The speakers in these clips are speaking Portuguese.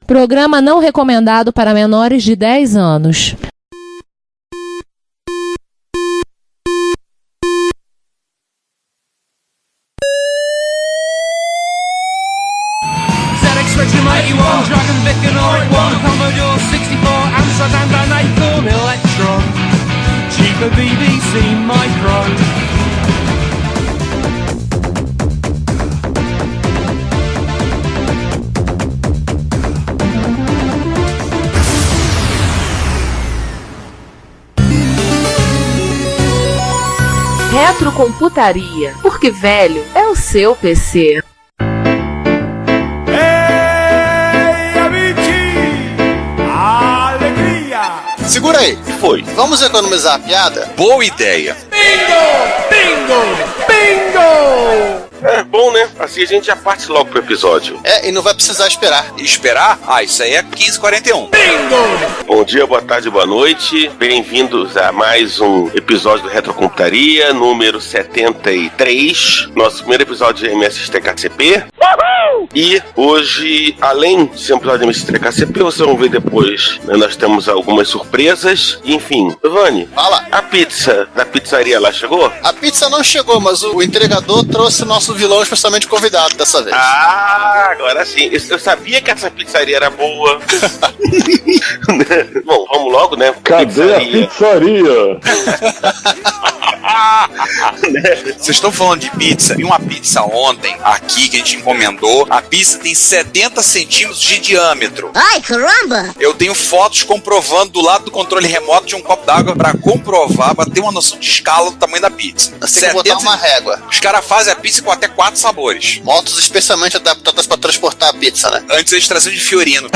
Programa não recomendado para menores de 10 anos. Dragon Vic and Orik-1, Commodore 64, Amsterdam and Acorn Electron, cheaper BBC Micro. Retrocomputaria, porque velho é o seu PC. Segura aí. O que foi? Vamos economizar a piada? Boa ideia. Bingo! Bingo! Bingo! É bom, né? Assim a gente já parte logo pro episódio. É, e não vai precisar esperar. E esperar? Ah, isso aí é 15h41. Bingo! Bom dia, boa tarde, boa noite. Bem-vindos a mais um episódio do Retrocomputaria, número 73. Nosso primeiro episódio de MSX-TKCP. E hoje, além de ser um episódio de MSX-TKCP, vocês vão ver depois, né, nós temos algumas surpresas. Enfim, Giovanni, Fala. a pizza da pizzaria lá chegou? A pizza não chegou, mas o entregador trouxe o nosso vilão especialmente convidado dessa vez. Ah, agora sim. Eu sabia que essa pizzaria era boa. Bom, vamos logo, né? Cadê a pizzaria? Vocês estão falando de pizza? Vi uma pizza ontem aqui que a gente encomendou. A pizza tem 70 centímetros de diâmetro. Ai, caramba! Eu tenho fotos comprovando do lado do controle remoto de um copo d'água pra comprovar, pra ter uma noção de escala do tamanho da pizza. Você tem que botar uma régua. Os caras fazem a pizza com até 4 sabores. Motos especialmente adaptadas pra transportar a pizza, né? Antes eles traziam de Fiorino.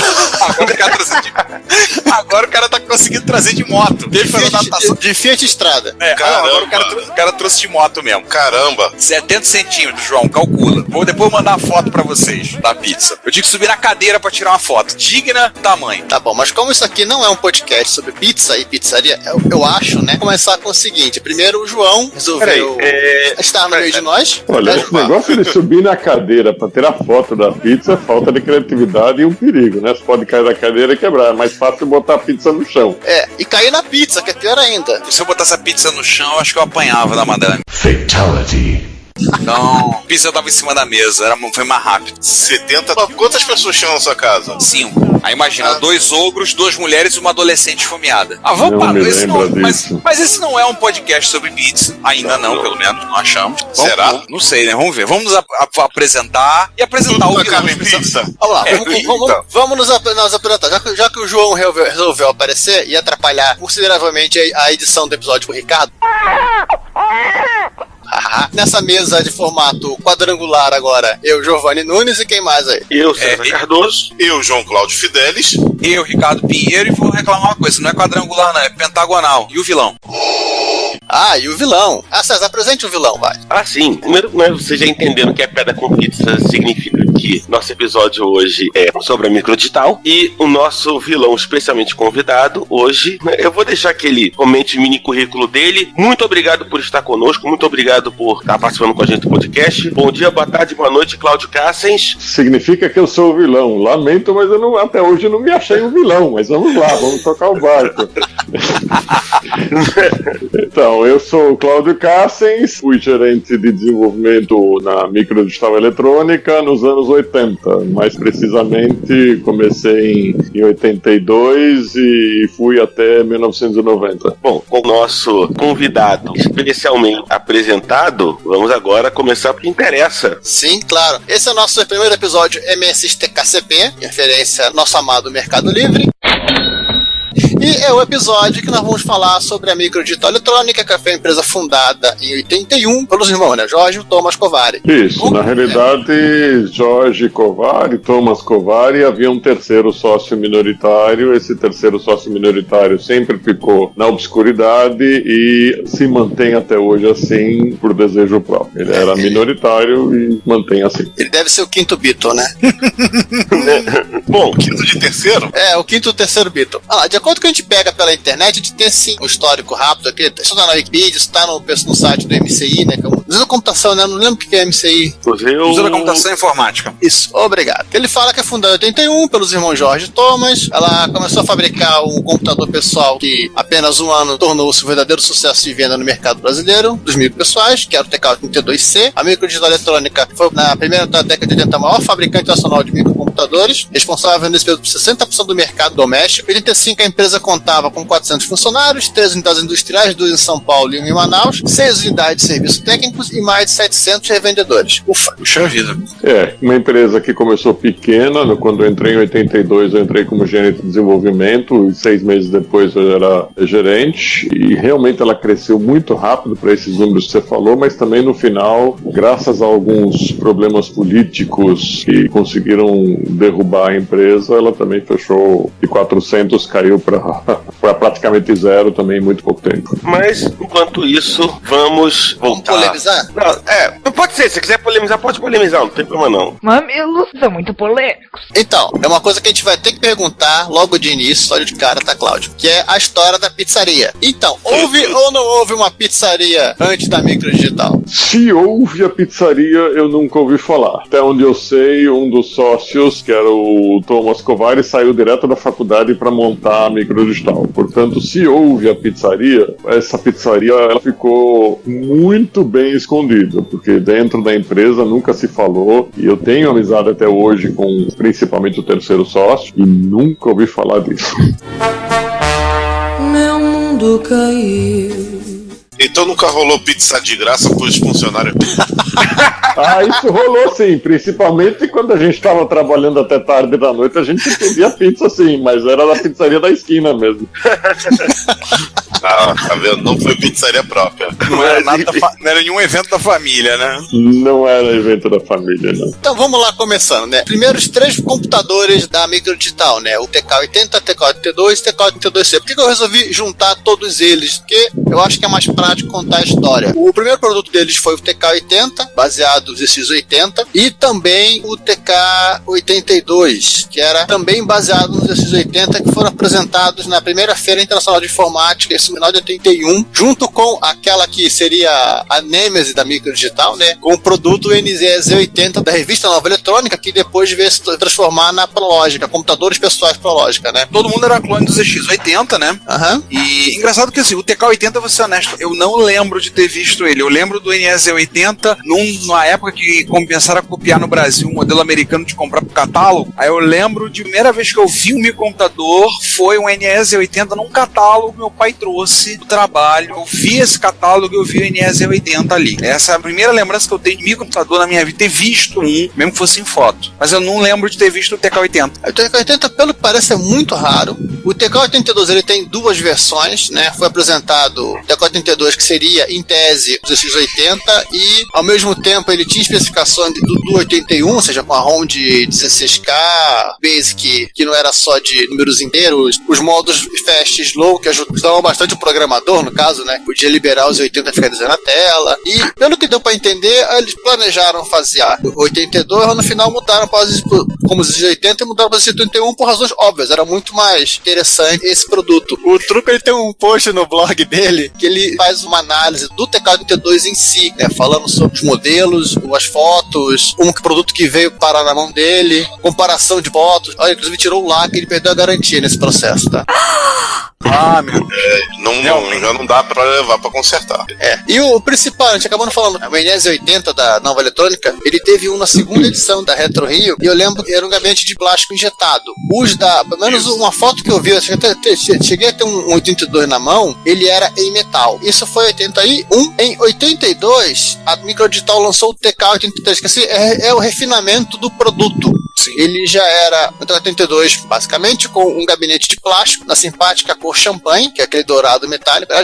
Agora o cara tá conseguindo trazer de moto. De Fiat Estrada. Agora o cara trouxe de moto mesmo. Caramba! 70 centímetros, João, calcula. Vou depois mandar uma foto pra vocês da pizza. Eu tive que subir na cadeira pra tirar uma foto. Digna tamanho. Tá bom, mas como isso aqui não é um podcast sobre pizza e pizzaria, eu acho, né, começar com o seguinte. Primeiro o João resolveu estar no meio de nós. Olha, esse negócio de subir na cadeira pra tirar foto da pizza é falta de criatividade e um perigo, né? Você pode cair da cadeira e quebrar. É mais fácil botar a pizza no chão. E cair na pizza, que é pior ainda. Se eu botasse a pizza no chão, eu acho que eu apanhava da madame. Fatality. Não, a pizza tava em cima da mesa, foi mais rápido. 70? Quantas pessoas tinham na sua casa? 5. Aí imagina, 2 ogros, 2 mulheres e uma adolescente esfomeada. Ah, vamos parar. Mas esse não é um podcast sobre pizza. Ainda não, pelo menos, não achamos. Será? Não sei, né? Vamos ver. Vamos nos apresentar e apresentar o vilão. Pizza. Vamos lá, vamos nos apresentar. Já que o João resolveu aparecer e atrapalhar consideravelmente a edição do episódio com o Ricardo. Nessa mesa de formato quadrangular agora, eu, Giovanni Nunes, e quem mais aí? Eu, César Cardoso. Eu, João Cláudio Fidelis. Eu, Ricardo Pinheiro, e vou reclamar uma coisa, não é quadrangular não, é pentagonal. E o vilão? E o vilão. César, apresente o vilão, vai. Sim. Primeiro, vocês já entenderam que a pedra com pizza significa que nosso episódio hoje é sobre a microdigital e o nosso vilão especialmente convidado hoje, né, eu vou deixar que ele comente o mini currículo dele. Muito obrigado por estar conosco, muito obrigado por estar participando com a gente do podcast. Bom dia, boa tarde, boa noite, Cláudio Cassens. Significa que eu sou o vilão. Lamento, mas até hoje eu não me achei um vilão. Mas vamos lá, vamos tocar o barco. Então, eu sou o Cláudio Cassens, fui gerente de desenvolvimento na Microdigital Eletrônica nos anos 80. Mais precisamente, comecei em 82 e fui até 1990. Bom, com o nosso convidado especialmente apresentado, vamos agora começar porque interessa. Sim, claro. Esse é o nosso primeiro episódio MSX-TKCP, referência ao nosso amado Mercado Livre. E é o episódio que nós vamos falar sobre a Microdigital Eletrônica, que foi uma empresa fundada em 81 pelos irmãos, né? Jorge e Thomas Kovári. Isso, na realidade, Jorge Kovári, Thomas Kovári, havia um terceiro sócio minoritário. Esse terceiro sócio minoritário sempre ficou na obscuridade e se mantém até hoje assim por desejo próprio. Ele era minoritário e mantém assim. Ele deve ser o quinto Beatle, né? Bom, quinto de terceiro? O quinto terceiro Beatle. De acordo que a gente pega pela internet, a gente tem sim um histórico rápido aqui. Isso tá na Wikipedia, isso tá no site do MCI, né? Museu da Computação, né? Não lembro o que é MCI. Museu da Computação e Informática. Isso, obrigado. Ele fala que é fundado em 81 pelos irmãos Jorge e Thomas. Ela começou a fabricar um computador pessoal que apenas um ano tornou-se um verdadeiro sucesso de venda no mercado brasileiro, dos micropessoais, que era o TK-82C. A Microdigital Eletrônica foi, na primeira década de 80, a maior fabricante nacional de microcomputadores, responsável nesse período por 60% do mercado doméstico. Em 85, a empresa contava com 400 funcionários, 3 unidades industriais, 2 em São Paulo e 1 em Manaus, 6 unidades de serviços técnicos e mais de 700 revendedores. Ufa! Puxa vida. Uma empresa que começou pequena. Quando eu entrei em 82, eu entrei como gerente de desenvolvimento e 6 meses depois eu era gerente, e realmente ela cresceu muito rápido para esses números que você falou, mas também no final, graças a alguns problemas políticos que conseguiram derrubar a empresa, ela também fechou de 400, caiu para praticamente zero também em muito pouco tempo. Mas, enquanto isso, vamos voltar. Vamos polemizar? Não, pode ser, se quiser polemizar, pode polemizar, não tem problema não. Mamilos são muito polêmicos. Então, é uma coisa que a gente vai ter que perguntar logo de início, só de cara, tá, Cláudio? Que é a história da pizzaria. Então, houve ou não houve uma pizzaria antes da Microdigital? Se houve a pizzaria, eu nunca ouvi falar. Até onde eu sei, um dos sócios, que era o Thomas Kovári, saiu direto da faculdade para montar a Microdigital. Portanto, se houve a pizzaria, essa pizzaria ela ficou muito bem escondida, porque dentro da empresa nunca se falou, e eu tenho amizade até hoje com principalmente o terceiro sócio, e nunca ouvi falar disso. Meu mundo caiu. Então nunca rolou pizza de graça pros funcionários? Isso rolou sim, principalmente quando a gente estava trabalhando até tarde da noite, a gente pedia pizza sim, mas era da pizzaria da esquina mesmo. Tá vendo? Não foi pizzaria própria. Não era, não era nenhum evento da família, né? Não era evento da família, não. Então vamos lá, começando, né? Primeiro, os 3 computadores da Microdigital, né? O TK-80, TK-82 e TK-82C. Por que eu resolvi juntar todos eles? Porque eu acho que é mais prático contar a história. O primeiro produto deles foi o TK-80, baseado no ZX80, e também o TK-82, que era também baseado no ZX80, que foram apresentados na primeira Feira Internacional de Informática, esse final de 81, junto com aquela que seria a Nêmese da Microdigital, né? Com o produto NZ80 da revista Nova Eletrônica, que depois veio se transformar na Prológica, computadores pessoais Prológica, né? Todo mundo era clone do ZX80, né? E engraçado que assim, o TK-80, vou ser honesto, eu não lembro de ter visto ele. Eu lembro do NZ80 numa época que começaram a copiar no Brasil um modelo americano de comprar pro catálogo. Aí eu lembro de primeira vez que eu vi um microcomputador foi um NZ80 num catálogo que meu pai trouxe do trabalho. Eu vi esse catálogo e eu vi o NZ80 ali. Essa é a primeira lembrança que eu tenho de microcomputador na minha vida, ter visto um, mesmo que fosse em foto. Mas eu não lembro de ter visto o TK-80. O TK-80, pelo que parece, é muito raro. O TK-82 ele tem 2 versões, né? Foi apresentado o TK-82, que seria, em tese, o ZX80, e ao mesmo tempo ele tinha especificações do 81, ou seja, com a ROM de 16K, Basic, que não era só de números inteiros, os modos fast e slow, que ajudavam bastante o programador, no caso, né? Podia liberar os 80 e ficar dizendo na tela. E, pelo que deu pra entender, eles planejaram fazer o 82, mas no final mudaram como os 80 e mudaram para o 81 por razões óbvias. Era muito mais interessante esse produto. O Truco, ele tem um post no blog dele que ele faz uma análise do TK-82 em si, né? Falando sobre os modelos, as fotos, um produto que veio parar na mão dele, comparação de fotos. Olha, inclusive tirou o lacre e ele perdeu a garantia nesse processo, tá? Meu Deus. Já não dá pra levar pra consertar. E o principal, a gente acabou não falando, o NZ80 da Nova Eletrônica, ele teve na segunda edição da Retro Rio, e eu lembro que era um gabinete de plástico injetado. Pelo menos uma foto que eu vi, eu cheguei a ter um 82 na mão, ele era em metal. Isso foi em 81. Em 82, a Microdigital lançou o TK-83, que assim, é o refinamento do produto. Sim. Ele já era o TK-82, basicamente, com um gabinete de plástico, na simpática cor champanhe, que é aquele dourado metálico. Eu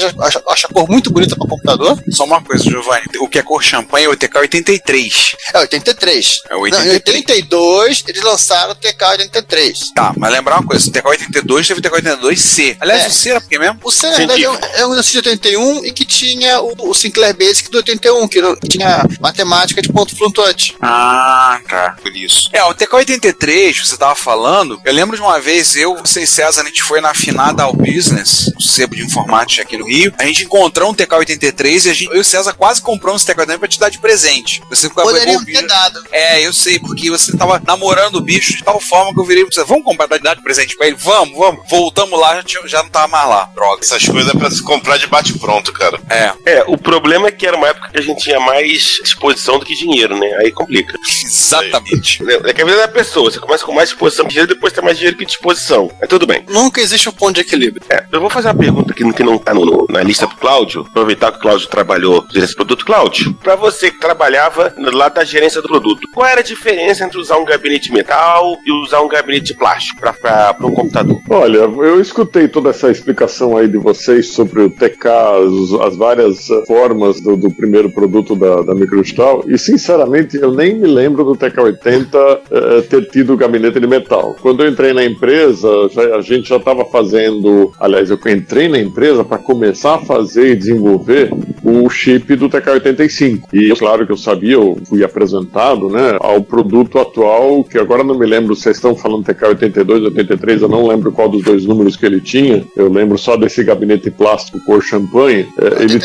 acho a cor muito bonita para computador. Só uma coisa, Giovanni, o que é cor champanhe é o TK-83. É 83. É o 83. Não, em 82, eles lançaram o TK-83. Tá, mas lembrar uma coisa, o TK-82 teve o TK-82C. Aliás, o C era por quê mesmo? O C, na verdade, é um de 81 e que tinha o Sinclair Basic do 81, que tinha matemática de ponto flutuante. Tá, por isso. O TK-83 TK-83, você tava falando, eu lembro de uma vez, você e César, a gente foi na Afinada ao Business, o sebo de informática aqui no Rio, a gente encontrou um TK-83 e eu e o César quase compramos esse TK-83 pra te dar de presente. Você poderiam ter dado. Eu sei, porque você tava namorando o bicho de tal forma que eu virei pra você, vamos comprar, dar de presente pra ele? Vamos. Voltamos lá, já não tava mais lá, droga. Essas coisas é pra se comprar de bate-pronto, cara. O problema é que era uma época que a gente tinha mais disposição do que dinheiro, né? Aí complica. Exatamente. É que a vida da pessoa, você começa com mais disposição que dinheiro, depois tem mais dinheiro que disposição. Mas tudo bem. Nunca existe um ponto de equilíbrio. Eu vou fazer uma pergunta aqui que não tá na lista do Cláudio, aproveitar que o Cláudio trabalhou nesse produto. Cláudio, pra você que trabalhava lá da gerência do produto, qual era a diferença entre usar um gabinete de metal e usar um gabinete de plástico para um computador? Olha, eu escutei toda essa explicação aí de vocês sobre o TK, as várias formas do primeiro produto da Microdigital, e sinceramente eu nem me lembro do TK-80 ter tido gabinete de metal. Quando eu entrei na empresa, a gente já estava fazendo, aliás, eu entrei na empresa para começar a fazer e desenvolver o chip do TK-85. E claro que eu sabia, eu fui apresentado, né, ao produto atual, que agora não me lembro se vocês estão falando TK-82, 83, eu não lembro qual dos dois números que ele tinha, eu lembro só desse gabinete plástico cor champanhe. Ele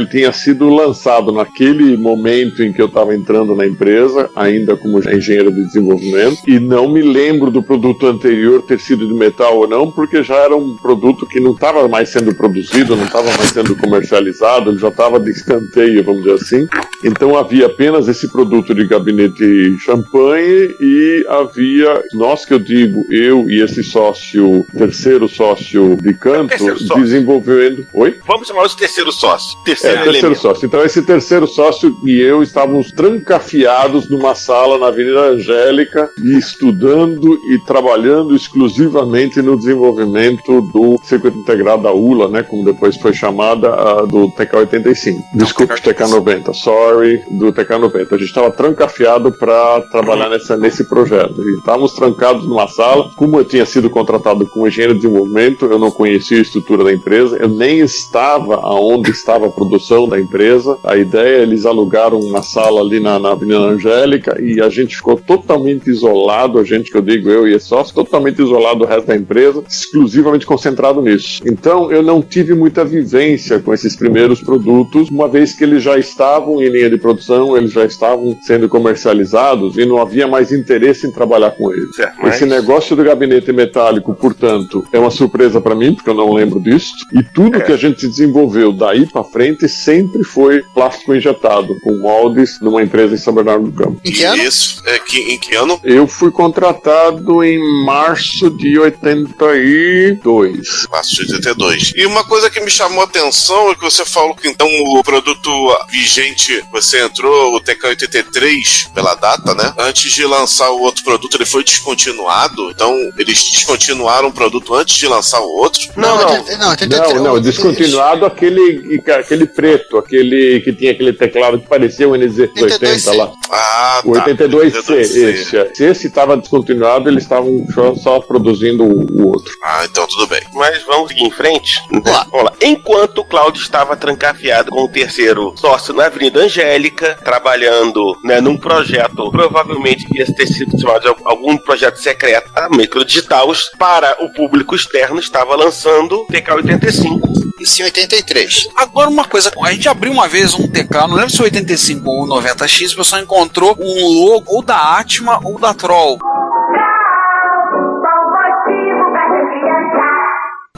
tinha sido lançado naquele momento em que eu estava entrando na empresa, ainda como engenheiro de desenvolvimento, e não me lembro do produto anterior ter sido de metal ou não, porque já era um produto que não estava mais sendo produzido, não estava mais sendo comercializado, ele já estava de escanteio, vamos dizer assim. Então havia apenas esse produto de gabinete champanhe e havia, nós que eu digo, eu e esse sócio, terceiro sócio de canto, desenvolvendo... Oi? Vamos chamar de terceiro sócio. Terceiro sócio. Então esse terceiro sócio e eu estávamos trancafiados numa sala na Avenida Angélica e estudando e trabalhando exclusivamente no desenvolvimento do circuito integrado da ULA, né, como depois foi chamada, do TK-85. Desculpe, TK-90, do TK-90. A gente estava trancafiado para trabalhar nesse projeto. E estávamos trancados numa sala. Como eu tinha sido contratado como engenheiro de desenvolvimento, eu não conhecia a estrutura da empresa, eu nem estava aonde estava a produção da empresa. A ideia, eles alugaram uma sala ali na Avenida Angélica e a gente ficou totalmente isolado, a gente que eu digo, eu e esse sócio, totalmente isolado do resto da empresa, exclusivamente concentrado nisso. Então eu não tive muita vivência com esses primeiros produtos, uma vez que eles já estavam em linha de produção, eles já estavam sendo comercializados e não havia mais interesse em trabalhar com eles. Esse negócio do gabinete metálico, portanto, é uma surpresa para mim, porque eu não lembro disso, e tudo que a gente desenvolveu daí para frente sempre foi plástico injetado, com moldes, numa empresa em São Bernardo do Campo. Em que ano? Isso. Em que ano? Eu fui contratado em março de 82. Março de 82. E uma coisa que me chamou a atenção é que você falou que então o produto vigente, você entrou, o TK-83, pela data, né? Antes de lançar o outro produto, ele foi descontinuado. Então, eles descontinuaram o produto antes de lançar o outro? Não, descontinuado aquele preto, aquele que tinha aquele teclado que parecia o NZ80 lá. O 82C. Esse estava descontinuado, eles estavam só produzindo o outro. Então tudo bem. Mas vamos seguir em frente? Vamos lá. Enquanto o Cláudio estava trancafiado com o terceiro sócio na Avenida Angélica, trabalhando, né, num projeto, provavelmente ia ter sido chamado de algum projeto secreto, a Microdigital, para o público externo, estava lançando o TK-85. Isso em 83. Agora uma coisa, a gente abriu uma vez um TK, não lembro se foi 85 ou 90X, o pessoal encontrou um logo ou da Atma ou da Troll.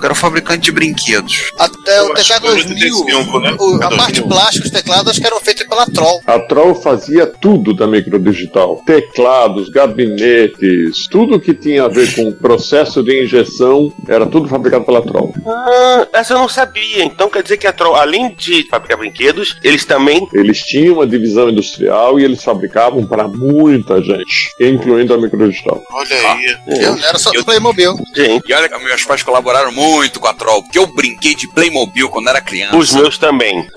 Era o fabricante de brinquedos. Até o TK-2005, né? A parte de plástico, os teclados, acho que eram feitos pela Troll. A Troll fazia tudo da Microdigital. Teclados, gabinetes, tudo que tinha a ver com o processo de injeção, era tudo fabricado pela Troll. Essa eu não sabia. Então quer dizer que a Troll, além de fabricar brinquedos, eles também... Eles tinham uma divisão industrial e eles fabricavam para muita gente, incluindo a Microdigital. Olha aí. Não era só do Playmobil. Gente. E olha que meus pais colaboraram muito muito com a Troll, porque eu brinquei de Playmobil quando era criança. Os meus também.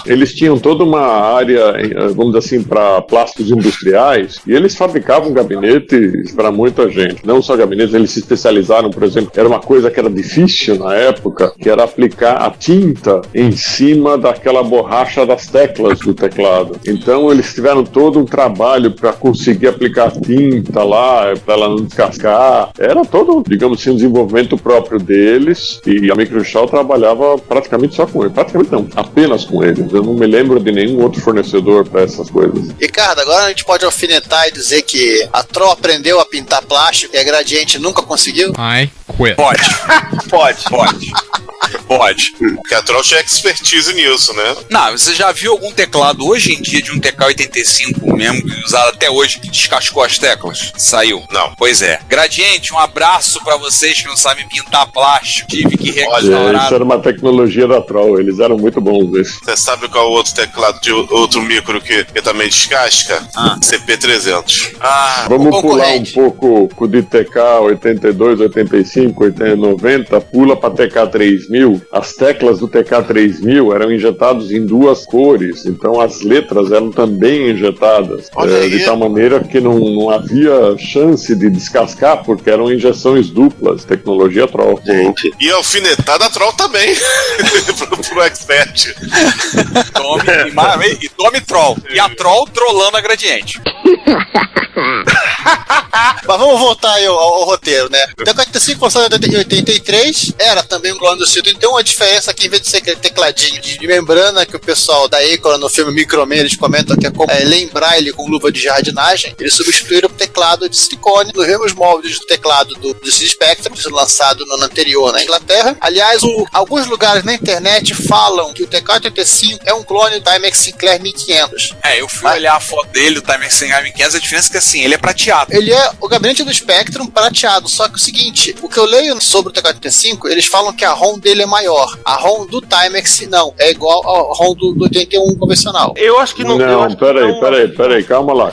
Eles tinham toda uma área, vamos dizer assim, para plásticos industriais, e eles fabricavam gabinetes para muita gente. Não só gabinetes, eles se especializaram, por exemplo, era uma coisa que era difícil na época, que era aplicar a tinta em cima daquela borracha das teclas do teclado. Então eles tiveram todo um trabalho para conseguir aplicar tinta lá, para ela não descascar. Era todo, digamos assim, um desenvolvimento próprio deles, e a Microsoft trabalhava praticamente só com eles. Praticamente não, apenas com eles. Eu não me lembro de nenhum outro fornecedor para essas coisas. Ricardo, agora a gente pode alfinetar e dizer que a Troll aprendeu a pintar plástico e a Gradiente nunca conseguiu? I quit. Pode. Porque a Troll tinha expertise nisso, né? Não, você já viu algum teclado hoje em dia de um TK-85 mesmo, usado até hoje, que descascou as teclas? Saiu? Não. Pois é. Gradiente, um abraço pra vocês que não sabem pintar plástico. Tive que restaurar. Isso era uma tecnologia da Troll, eles eram muito bons nisso. Você sabe qual é o outro teclado de outro micro que também descasca? CP300. Vamos pular um pouco de TK 82, 85, 80, 90, pula para TK 3000. As teclas do TK 3000 eram injetadas em duas cores, então as letras eram também injetadas, de tal maneira que não havia chance de descascar, porque eram injeções duplas, tecnologia Troll. Gente. E alfinetada a Troll também, pro expert. Tome Troll. E a Troll trollando a Gradiente. Mas vamos voltar aí ao roteiro, né? O TK-85 foi lançado em 83, era também um clone do Citroën. Tem uma diferença aqui, em vez de ser aquele tecladinho de membrana que o pessoal da Acorn no filme Microman eles comentam que é como lembrar ele com luva de jardinagem, eles substituíram o teclado de silicone nos mesmos moldes do teclado do Spectrum, lançado no ano anterior na Inglaterra. Aliás, alguns lugares na internet falam que o TK-85 é um clone do Timex Sinclair 1500. Eu fui olhar a foto dele, o Timex Sinclair 1500, a diferença é que assim, ele é prateado. Ele é o gabinete do Spectrum prateado, só que o seguinte, o que eu leio sobre o TK-85, eles falam que a ROM dele é maior. A ROM do Timex não, é igual a ROM do 81 convencional. Eu acho que não. Não, peraí, calma lá.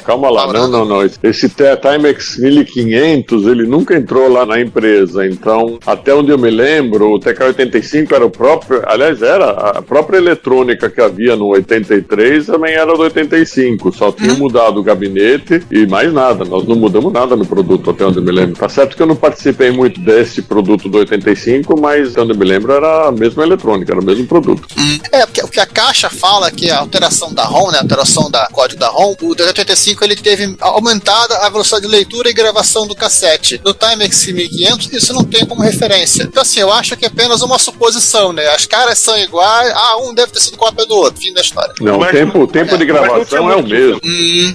Não. Esse Timex 1500, ele nunca entrou lá na empresa, então, até onde eu me lembro, o TK-85 era o próprio, aliás, era a própria eletrônica que havia no 83, também era do 85, só tinha mudado o gabinete e mais nada, nós não mudamos nada no produto, até onde eu me lembro. Tá certo que eu não participei muito desse produto do 85, mas até onde eu me lembro era a mesma eletrônica, era o mesmo produto. Porque a caixa fala que a alteração da ROM, né, a alteração do código da ROM, o 85 ele teve aumentada a velocidade de leitura e gravação do cassete. No Timex 1500 isso não tem como referência. Então assim, eu acho que é apenas uma suposição, né? As caras são iguais, um deve ter sido cópia do outro, fim da história. Não, o tempo de gravação é o mesmo.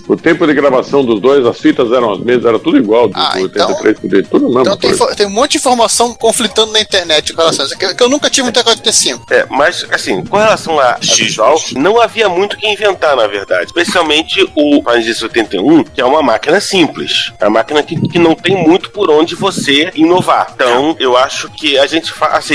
O tempo de gravação dos dois, as fitas eram as mesmas, era tudo igual, do 83 pro tudo mesmo. Então tem um monte de informação conflitando na internet com relação a isso, que eu nunca tive um TK-85. Mas assim, com relação a visual, não havia muito o que inventar, na verdade. Especialmente o Panasonic 81, que é uma máquina simples. É uma máquina que não tem muito por onde você inovar. Então, eu acho que a gente fala, isso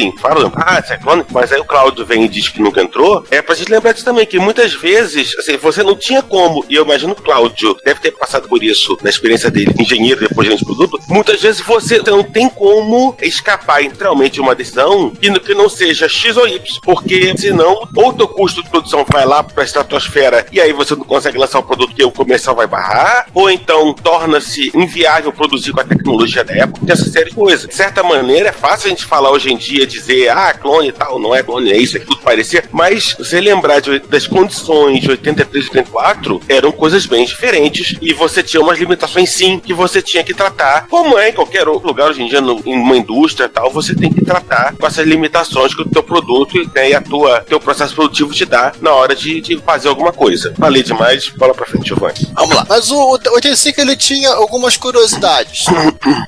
é clone, mas aí o Cláudio vem e diz que nunca entrou. É pra gente lembrar disso também, que muitas vezes, assim, você não tinha como, e eu imagino o Cláudio deve ter passado por isso na experiência dele, engenheiro, depois gerente de produto, muitas vezes você não tem como escapar integralmente de uma decisão que não seja X ou Y, porque senão, ou teu custo de produção vai lá pra estratosfera e aí você não consegue lançar o produto que o comercial vai barrar, ou então torna-se inviável produzir com a tecnologia da época, essa série de coisas. De certa maneira, é fácil a gente falar hoje em dia, dizer, clone e tal, não é clone, é isso, é tudo parecer, mas você lembrar das condições de 83 e 84, eram coisas bem diferentes e você tinha umas limitações sim, que você tinha que tratar, como é em qualquer outro lugar hoje em dia, em uma indústria e tal, você tem que tratar com essas limitações que o teu produto, né, e teu processo produtivo te dá na hora de fazer alguma coisa. Falei demais, bola pra frente, Giovanni. Vamos lá. Mas o 85 ele tinha algumas curiosidades.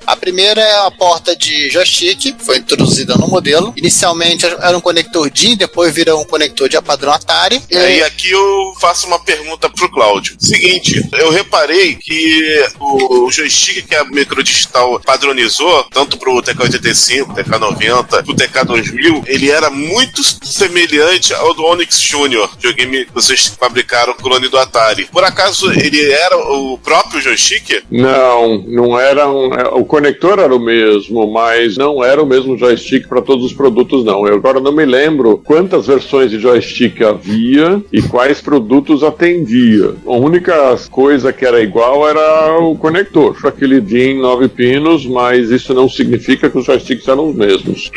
A primeira é a porta de joystick, foi introduzida no modelo. Inicialmente era um conector DIN, depois virou um conector de padrão Atari. E aqui eu faço uma pergunta pro Cláudio. Seguinte, eu reparei que o joystick que a Microdigital padronizou, tanto pro TK-85, TK-90, pro TK-2000, ele era muito semelhante ao do Onyx Junior, videogame que vocês fabricaram, clone do Atari. Por acaso ele era o próprio joystick? Não era. O conector era o mesmo, mas não era o mesmo joystick para todos os produtos, não. Eu agora não me lembro quantas versões de joystick havia e quais produtos atendia. A única coisa que era igual era o conector, aquele DIN 9 pinos, mas isso não significa que os joysticks eram os mesmos.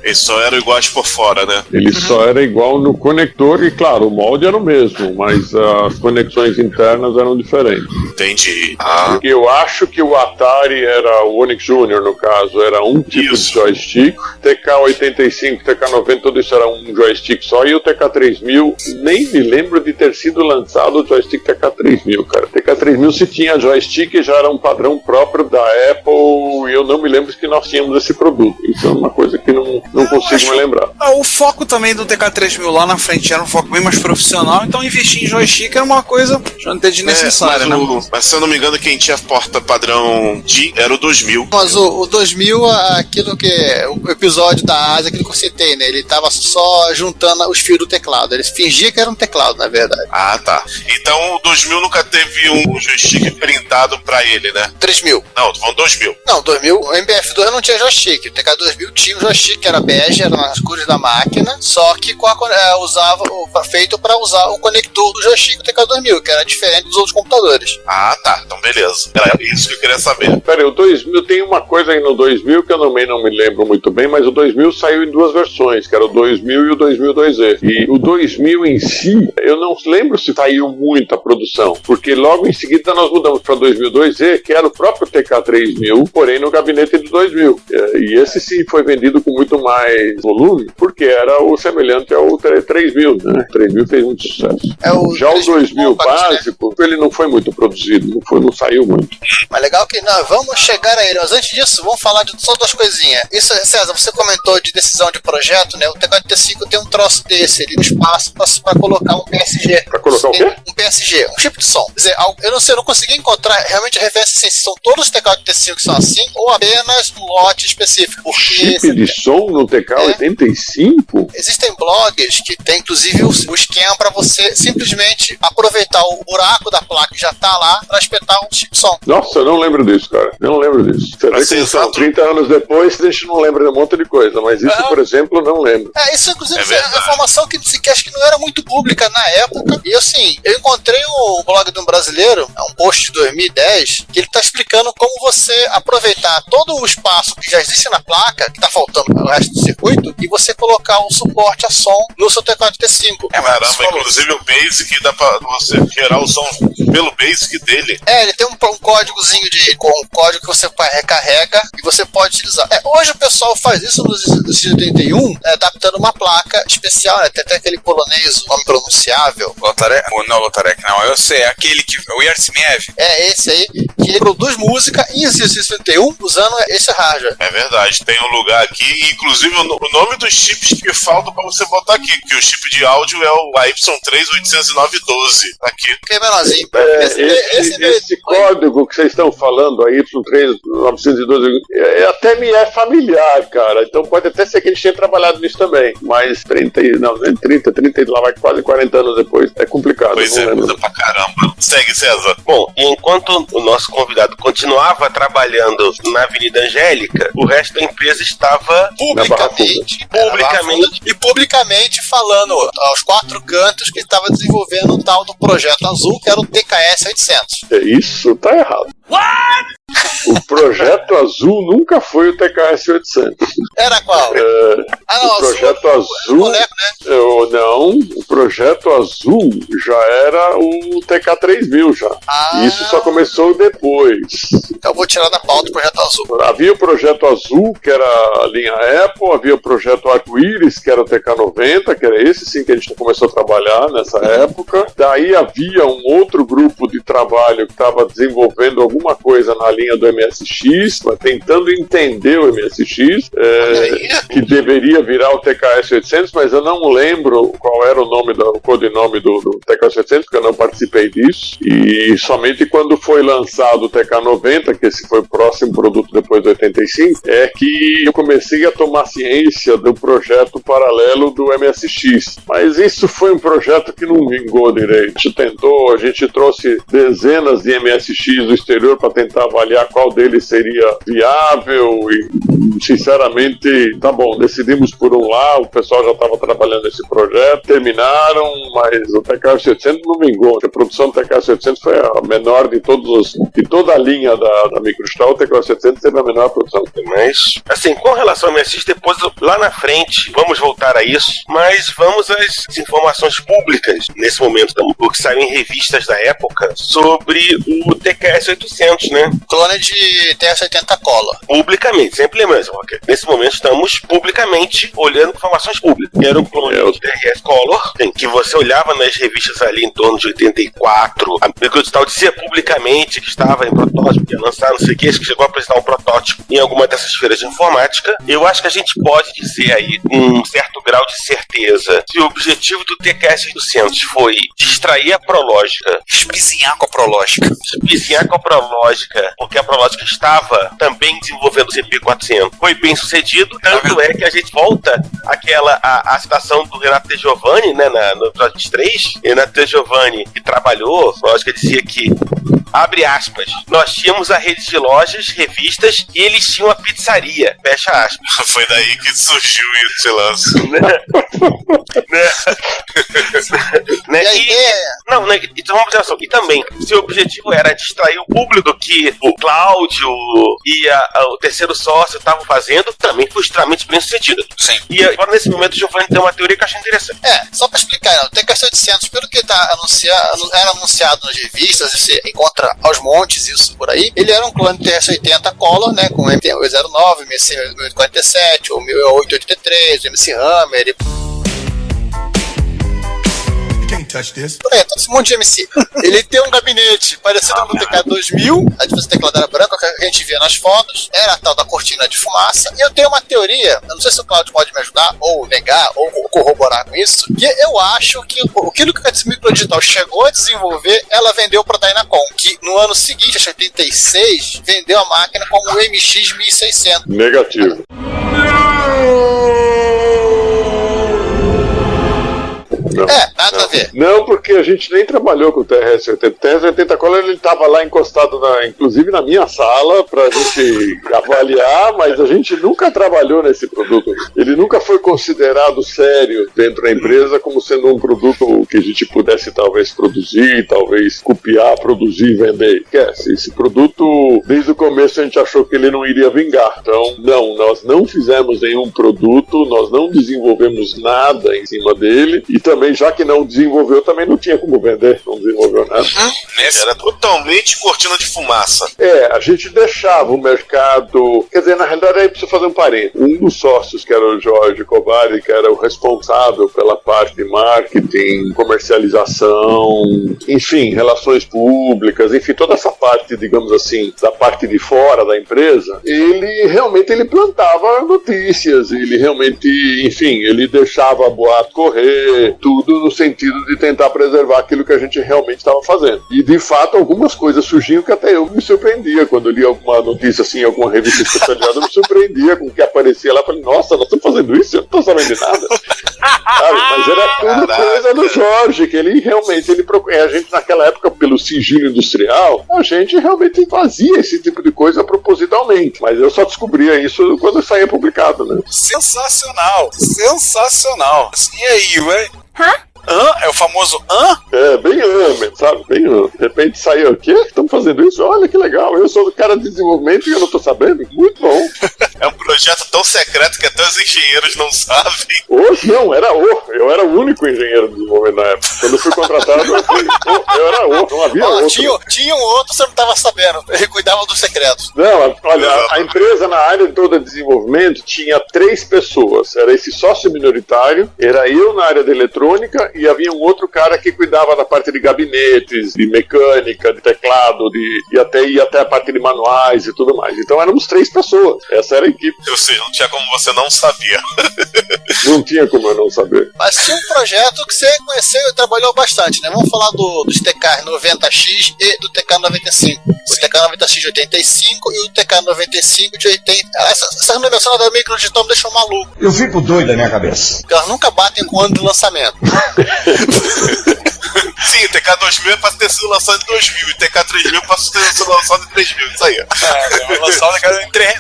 Eles só eram iguais por fora, né? Ele só era igual no conector e, claro, o molde era o mesmo, mas as conexões internas eram diferentes. Entendi. Porque eu acho que o Atari era o Onyx Junior, no caso, era um tipo de joystick. TK-85, TK-90, tudo isso era um joystick só, e o TK-3000, nem me lembro de ter sido lançado o joystick TK-3000, cara. TK-3000 se tinha joystick já era um padrão próprio da Apple, e eu não me lembro que nós tínhamos esse produto. Isso é uma coisa que não consigo me lembrar. O foco também do TK-3000 lá na frente era um foco bem mais profissional, então investir em joystick era uma coisa até desnecessária, né? Mas se eu não me engano, quem tinha porta padrão D era o 2000. Mas o 2000, aquilo que o episódio da Ásia, aquilo que eu citei, né? Ele tava só juntando os fios do teclado. Ele fingia que era um teclado, na verdade. Ah, tá. Então o 2000 nunca teve um joystick printado pra ele, né? 3000. Não, tô falando 2000. Não, 2000, o MBF2 não tinha joystick. O TK-2000 tinha um joystick que era bege, era nas cores da máquina, só que feito pra usar o conector do joystick do TK-2000, que era diferente dos outros computadores. Ah, tá. Então beleza. Era isso que eu queria saber. Peraí, o 2000 tem uma coisa aí no 2000 que eu não me lembro muito bem, mas o 2000 saiu em duas versões, que era o 2000 e o 2002E. E o 2000 em si, eu não lembro se saiu muita produção, porque logo em seguida nós mudamos para 2002E, que era o próprio TK-3000, porém no gabinete do 2000. E esse sim foi vendido com muito mais volume, porque era o semelhante ao 3000, né? O 3000 fez muito sucesso. Já o 2000 básico, ele não foi muito produzido, não saiu muito. Mas legal que nós vamos chegar a ele, mas antes disso, vamos falar de só duas coisinhas. Isso, César, você comentou de decisão de projeto, né? O TK-85 tem um troço desse ali no espaço para colocar um PSG. Para colocar o quê? Um PSG, um chip de som. Quer dizer, eu não sei, eu não consegui encontrar realmente a referência assim, se são todos os TK-85 que são assim, ou apenas um lote específico. Porque chip de som no TK-85? Existem blogs que tem inclusive o esquema para você simplesmente aproveitar o buraco da placa que já tá lá para espetar um chip de som. Nossa, eu não lembro disso, cara. Eu não lembro disso. Você vê que são 30 anos depois, a gente não lembra de um monte de coisa, mas isso, por exemplo, eu não lembro. Isso inclusive é uma informação que acho que não era muito pública na época. E assim, eu encontrei um blog de um brasileiro, um post de 2010, que ele tá explicando como você aproveitar todo o espaço que já existe na placa, que tá faltando o resto do circuito, e você colocar um suporte a som no seu TK-85. Caramba, inclusive o Basic dá pra você gerar o som pelo Basic dele. Ele tem um códigozinho com um código que você recarrega e você pode utilizar. Hoje o pessoal faz isso no X81, adaptando uma placa especial, né? Tem até aquele polonês, nome pronunciável. Não, Lotarek, não. Eu sei, é aquele que. O Yartsmiev. Esse aí, que produz música em X81 usando esse hardware. É verdade, tem um lugar aqui, inclusive o nome dos chips que faltam pra você botar aqui, que o chip de áudio é o AY3-80912. Aqui. Que é menorzinho. Esse código que vocês estão falando, a Y3-912, até me é familiar, cara. Então pode até ser que eles tenham trabalhado nisso também. Mas 30, lá vai quase 40 anos depois. É complicado. Pois é, muda pra caramba. Segue, César. Bom, e enquanto o nosso convidado continuava trabalhando na Avenida Angélica, o resto da empresa estava publicamente falando aos quatro cantos que estava desenvolvendo o tal do Projeto Azul, que era o TKS-800. Isso tá errado. What? O Projeto Azul nunca foi o TKS-800. Era qual? O Projeto Azul... Boneco, né? Não, o Projeto Azul já era o TK-3000 já. Isso só começou depois. Então eu vou tirar da pauta o Projeto Azul. Havia o Projeto Azul, que era a linha Apple, havia o Projeto Arco-Íris, que era o TK-90, que era esse sim que a gente começou a trabalhar nessa época. Daí havia um outro grupo de trabalho que estava desenvolvendo alguma coisa na linha do MSX, tentando entender o MSX. que deveria virar o TKS-800, mas eu não lembro qual era o codinome do TKS-800, porque eu não participei disso. E somente quando foi lançado o TK-90, que esse foi o próximo produto depois do 85, é que eu comecei a tomar ciência do projeto paralelo do MSX. Mas isso foi um projeto que não vingou direito. A gente trouxe dezenas de MSX do exterior para tentar avaliar qual deles seria viável e, sinceramente, tá bom, decidimos por um lá, o pessoal já estava trabalhando nesse projeto, terminaram, mas o TKS-800 não vingou. A produção do TKS-800 foi a menor de toda a linha da Microstal. O TKS-800 teve a menor produção. Mas, assim, com relação ao MSX, depois, lá na frente, vamos voltar a isso, mas vamos às informações públicas, nesse momento, porque saiu em revistas da época, sobre o TKS-800, né? Clone de TS-80 Color. Publicamente, sempre lembrando, porque nesse momento estamos publicamente olhando informações públicas. Era um clone de TRS Color, que você olhava nas revistas ali em torno de 84, a Microdigital dizia publicamente que estava em protótipo, que ia lançar, não sei o que, acho que chegou a apresentar um protótipo em alguma dessas feiras de informática. Eu acho que a gente pode dizer aí, com um certo grau de certeza, que o objetivo do TKS-800 foi distrair a Prológica, espizinhar com a Prológica, porque a Prológica estava também desenvolvendo o CP400. Foi bem sucedido, tanto é que a gente volta a citação do Renato De Giovanni, né, no episódio 3. Renato De Giovanni, que trabalhou, Prológica, dizia que, abre aspas, nós tínhamos a rede de lojas, revistas e eles tinham a pizzaria, fecha aspas. Foi daí que surgiu esse lance. E também, se o objetivo era distrair o público que o Cláudio e o terceiro sócio estavam fazendo, também foi extremamente bem sucedido. Sim. E agora, nesse momento, o Giovanni tem uma teoria que eu acho interessante. Só pra explicar, o TKS-800, pelo que era anunciado nas revistas, você encontra aos montes isso por aí, ele era um clone TS-80 Color, né, com MT-809, MC-847, o 1883, o MC Hammer touch this. Todo esse monte de MC. Ele tem um gabinete parecido com o TK-2000, a diferença do teclado era branco, que a gente via nas fotos, era a tal da cortina de fumaça. E eu tenho uma teoria, eu não sei se o Cláudio pode me ajudar, ou negar, ou corroborar com isso, que eu acho que aquilo que a Microdigital chegou a desenvolver, ela vendeu para a Dynacon, que no ano seguinte, acho que 86, vendeu a máquina como o MX-1600. Negativo. Não, nada a ver. Não, porque a gente nem trabalhou com o TRS-80. O TRS-80 Color, ele estava lá encostado, inclusive na minha sala, pra gente avaliar, mas a gente nunca trabalhou nesse produto. Ele nunca foi considerado sério dentro da empresa como sendo um produto que a gente pudesse talvez produzir, talvez copiar, produzir e vender. Esquece, esse produto, desde o começo a gente achou que ele não iria vingar. Então, não, nós não fizemos nenhum produto, nós não desenvolvemos nada em cima dele, e também, já que não desenvolveu, também não tinha como vender, não desenvolveu nada. Era totalmente cortina de fumaça. A gente deixava o mercado, quer dizer, na realidade aí preciso fazer um parênteses. Um dos sócios, que era o Jorge Covari, que era o responsável pela parte de marketing, comercialização, enfim, relações públicas, enfim, toda essa parte, digamos assim, da parte de fora da empresa, ele realmente plantava notícias, ele realmente, enfim, ele deixava boato correr, tudo no sentido de tentar preservar aquilo que a gente realmente estava fazendo. E, de fato, algumas coisas surgiam que até eu me surpreendia. Quando eu li alguma notícia assim, em alguma revista especializada, eu me surpreendia com o que aparecia lá. Falei, nossa, nós estamos fazendo isso? Eu não estou sabendo de nada. Mas era tudo coisa do Jorge, que ele realmente, a gente naquela época, pelo sigilo industrial, a gente realmente fazia esse tipo de coisa propositalmente. Mas eu só descobria isso quando saía publicado, né? Sensacional! Sensacional! E aí, velho? É o famoso bem sabe? Bem De repente saiu, o quê? Estamos fazendo isso? Olha que legal, eu sou do cara de desenvolvimento e eu não tô sabendo? Muito bom. É um projeto tão secreto que até os engenheiros não sabem. Não, eu era o único engenheiro de desenvolvimento na época. Quando eu fui contratado, eu era não havia outro. Tinha um outro, você não estava sabendo, ele cuidava dos secretos. Não, olha, a empresa na área toda de desenvolvimento tinha 3 pessoas, era esse sócio minoritário, era eu na área de eletrônica e havia um outro cara que cuidava da parte de gabinetes, de mecânica, de teclado, e até a parte de manuais e tudo mais. Então éramos 3 pessoas. Essa era a equipe. Ou seja, não tinha como você não sabia. Não tinha como eu não saber. Mas tinha um projeto que você conheceu e trabalhou bastante, né? Vamos falar dos TK 90X e do TK 95. O TK 90X de 85 e o TK 95 de 80. Essa renovação da Microdigital me deixou maluco. Eu fico doido da minha cabeça. Porque elas nunca batem com o ano de lançamento. Sim, o TK 2000 é pra ter sido lançado em 2000 e o TK 3000 é pra ter sido lançado em 3000, isso aí. Lançado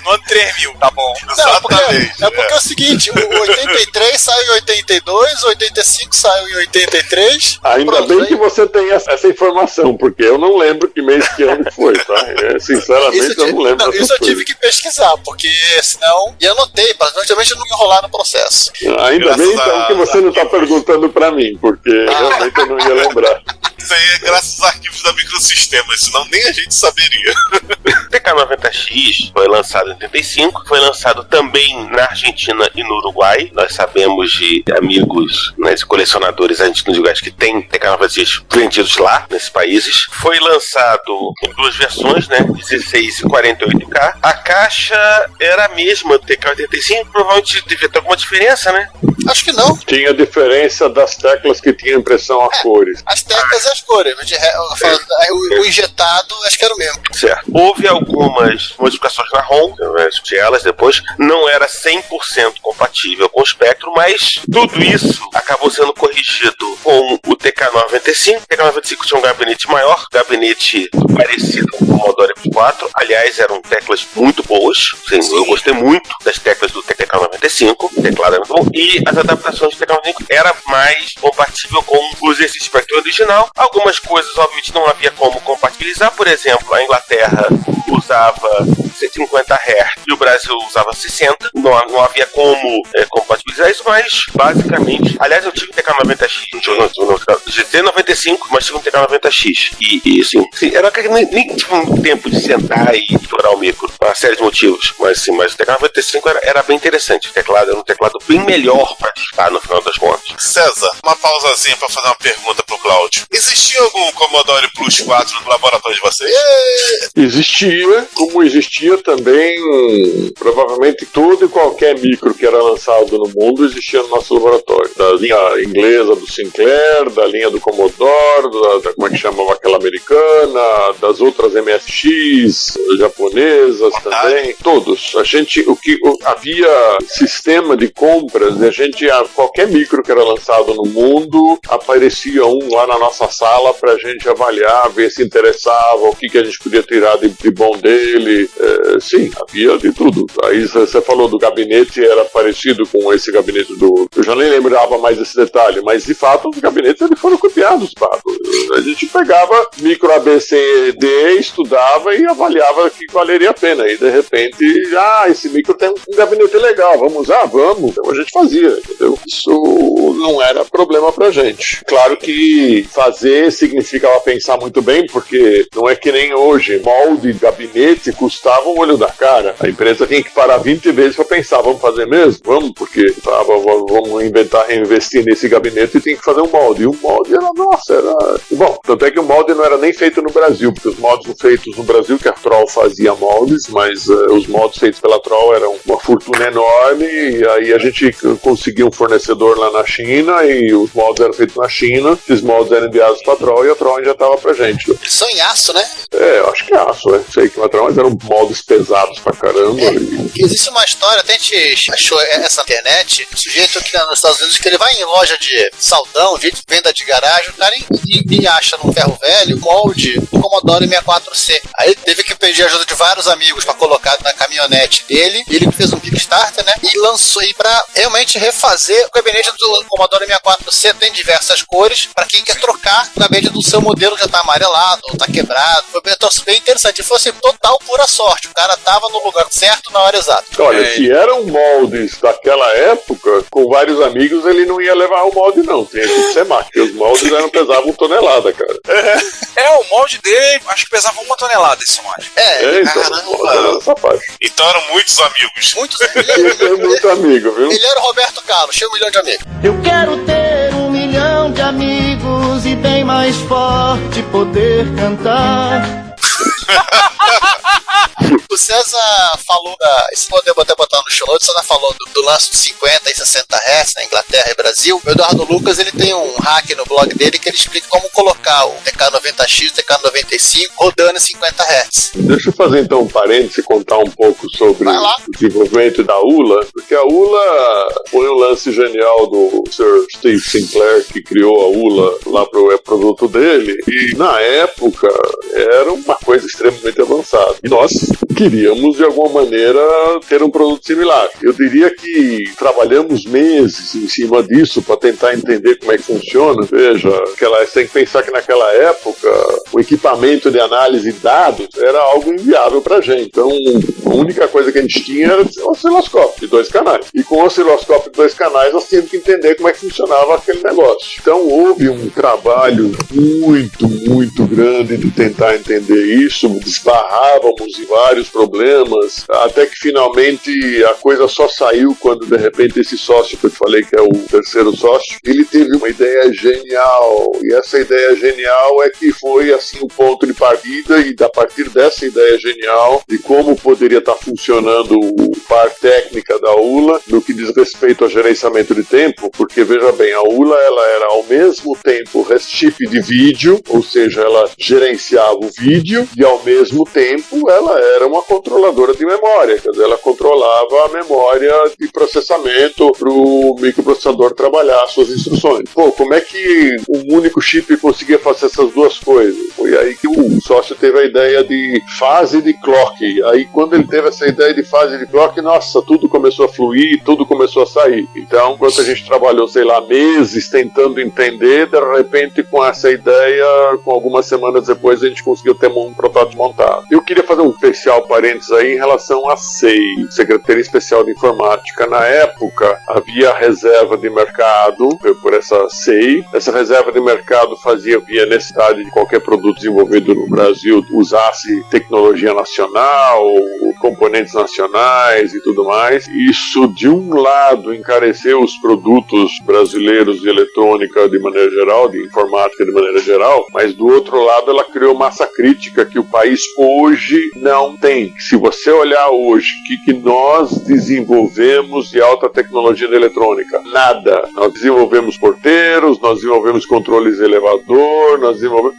no ano 3000, tá bom. Exatamente. Não, porque é o seguinte, o 83 saiu em 82, o 85 saiu em 83. Ainda bem que você tem essa informação, porque eu não lembro que mês, que ano foi, tá? Sinceramente, eu não lembro. Isso eu tive que pesquisar, porque senão... E anotei, praticamente eu não ia enrolar no processo. Ainda bem, então, que você não tá perguntando pra mim, porque realmente eu não ia lembrar. Isso aí é graças aos arquivos da Microsistemas, senão nem a gente saberia. O TK-90X foi lançado em 85, foi lançado também na Argentina e no Uruguai. Nós sabemos de amigos, colecionadores argentinos de gás que tem TK-90X vendidos lá, nesses países. Foi lançado em 2 versões, 16 e 48K. A caixa era a mesma do TK-85, provavelmente devia ter alguma diferença, né? Acho que não. Tinha diferença das teclas que tinham impressão a cores. As teclas e as cores. O injetado, acho que era o mesmo. Certo. Houve algumas modificações na ROM, eu discuti elas depois. Não era 100% compatível com o Spectrum, mas tudo isso acabou sendo corrigido com o TK-95. O TK-95 tinha um gabinete maior, gabinete parecido com o Commodore 4. Aliás, eram teclas muito boas. Sim, eu gostei muito das teclas do TK-95. O teclado era muito bom. E as adaptações do TK-95 era mais compatível com o exercício Spectrum original. Algumas coisas, obviamente, não havia como compatibilizar. Por exemplo, a Inglaterra usava 150 Hz e o Brasil usava 60. Não havia como compatibilizar isso, mas basicamente... Aliás, eu tive um TK-90X, GT95, mas tive um TK-90X. E sim, era nem tive um tempo de sentar e explorar o micro, por uma série de motivos. Mas o TK-95 era bem interessante. O teclado era um teclado bem melhor para digitar no final das contas. César, uma pausazinha para fazer uma pergunta pro Cláudio. Existia algum Commodore Plus 4 no laboratório de vocês? Existia, como existia também, provavelmente todo e qualquer micro que era lançado no mundo existia no nosso laboratório. Da linha inglesa do Sinclair, da linha do Commodore, como é que chamava aquela americana, das outras MSX, japonesas também, todos. Havia sistema de compras, qualquer micro que era lançado no mundo, aparecia um lá na nossa sala pra gente avaliar, ver se interessava, o que a gente podia tirar de bom dele. Sim, havia de tudo. Aí você falou do gabinete, era parecido com esse gabinete eu já nem lembrava mais desse detalhe, mas de fato os gabinetes eles foram copiados, a gente pegava micro ABCD, estudava e avaliava que valeria a pena, e de repente, esse micro tem um gabinete legal, vamos usar? Vamos. Então a gente fazia, entendeu? Isso não era problema pra gente. Claro que fazer significava pensar muito bem, porque não é que nem hoje, molde de gabinete custava um olho da cara. A empresa tinha que parar 20 vezes pra pensar, vamos fazer mesmo? Vamos, porque vamos investir nesse gabinete e tem que fazer um molde. E o molde era. Bom, tanto é que o molde não era nem feito no Brasil, porque os moldes feitos no Brasil, que a Troll fazia moldes, mas os moldes feitos pela Troll eram uma fortuna enorme, e aí a gente conseguiu um fornecedor lá na China, e os moldes eram feitos na China, esses moldes eram enviados pra Troll, e a Troll já tava pra gente. Eles são em aço, né? Eu acho que é aço, sei que mas eram moldes pesados pra caramba. Existe uma história, até a gente achou essa internet, um sujeito aqui nos Estados Unidos, que ele vai em loja de saldão, de venda de garagem, o cara acha num ferro velho molde do Commodore 64C. Aí ele teve que pedir ajuda de vários amigos pra colocar na caminhonete dele, e ele fez um Kickstarter, e lançou aí pra realmente refazer o gabinete do Commodore 64C, tem diversas cores, pra quem quer trocar o gabinete do seu modelo que já tá amarelado, ou tá quebrado. Foi bem interessante, foi assim, total pura sorte, o cara tava no lugar certo na hora exata. Olha, se eram moldes daquela época, com vários amigos, ele não ia levar o molde não, tinha que ser máquina, porque os moldes pesavam 1 tonelada, cara. O molde dele, acho que pesava 1 tonelada esse molde. Caramba. Então eram muitos amigos. Muito amigo, viu? Ele era o Roberto Carlos, cheio de 1 milhão de amigos. Eu quero ter 1 milhão de amigos e bem mais forte poder cantar. O César falou, isso eu devo até botar no show, o César falou do lance de 50 e 60 Hz na Inglaterra e Brasil. O Eduardo Lucas, ele tem um hack no blog dele que ele explica como colocar o TK90X e o TK95 rodando em 50 Hz. Deixa eu fazer então um parênteses e contar um pouco sobre o desenvolvimento da ULA, porque a ULA foi um lance genial do Sir Steve Sinclair, que criou a ULA lá para o produto dele, e na época era uma coisa extremamente avançada. E nós queríamos, de alguma maneira, ter um produto similar. Eu diria que trabalhamos meses em cima disso para tentar entender como é que funciona. Veja, você tem que pensar que naquela época o equipamento de análise de dados era algo inviável para a gente. Então, a única coisa que a gente tinha era um osciloscópio de 2 canais. E com o osciloscópio de 2 canais, nós tínhamos que entender como é que funcionava aquele negócio. Então, houve um trabalho muito grande de tentar entender isso. Desbarrávamos em vários problemas, até que finalmente a coisa só saiu quando de repente esse sócio que eu te falei, que é o terceiro sócio, ele teve uma ideia genial, e essa ideia genial é que foi assim o ponto de partida, e a partir dessa ideia genial de como poderia estar funcionando a parte técnica da ULA no que diz respeito ao gerenciamento de tempo, porque veja bem, a ULA ela era ao mesmo tempo chip de vídeo, ou seja, ela gerenciava o vídeo, e ao mesmo tempo ela era uma controladora de memória, quer dizer, ela controlava a memória de processamento para o microprocessador trabalhar suas instruções. Pô, como é que um único chip conseguia fazer essas duas coisas? Foi aí que o sócio teve a ideia de fase de clock. Aí quando ele teve essa ideia de fase de clock, nossa, tudo começou a fluir, tudo começou a sair. Então, enquanto a gente trabalhou, sei lá, meses tentando entender, de repente com essa ideia, com algumas semanas depois a gente conseguiu ter um protótipo montado. Eu queria fazer um especial parênteses aí em relação à SEI, Secretaria Especial de Informática. Na época havia reserva de mercado por essa SEI. Essa reserva de mercado havia necessidade de qualquer produto desenvolvido no Brasil usasse tecnologia nacional, componentes nacionais e tudo mais. Isso, de um lado, encareceu os produtos brasileiros de eletrônica de maneira geral, de informática de maneira geral, mas do outro lado ela criou massa crítica que o país hoje não tem. Se você olhar hoje o que nós desenvolvemos de alta tecnologia de eletrônica, nada. Nós desenvolvemos porteiros, nós desenvolvemos controles de elevador,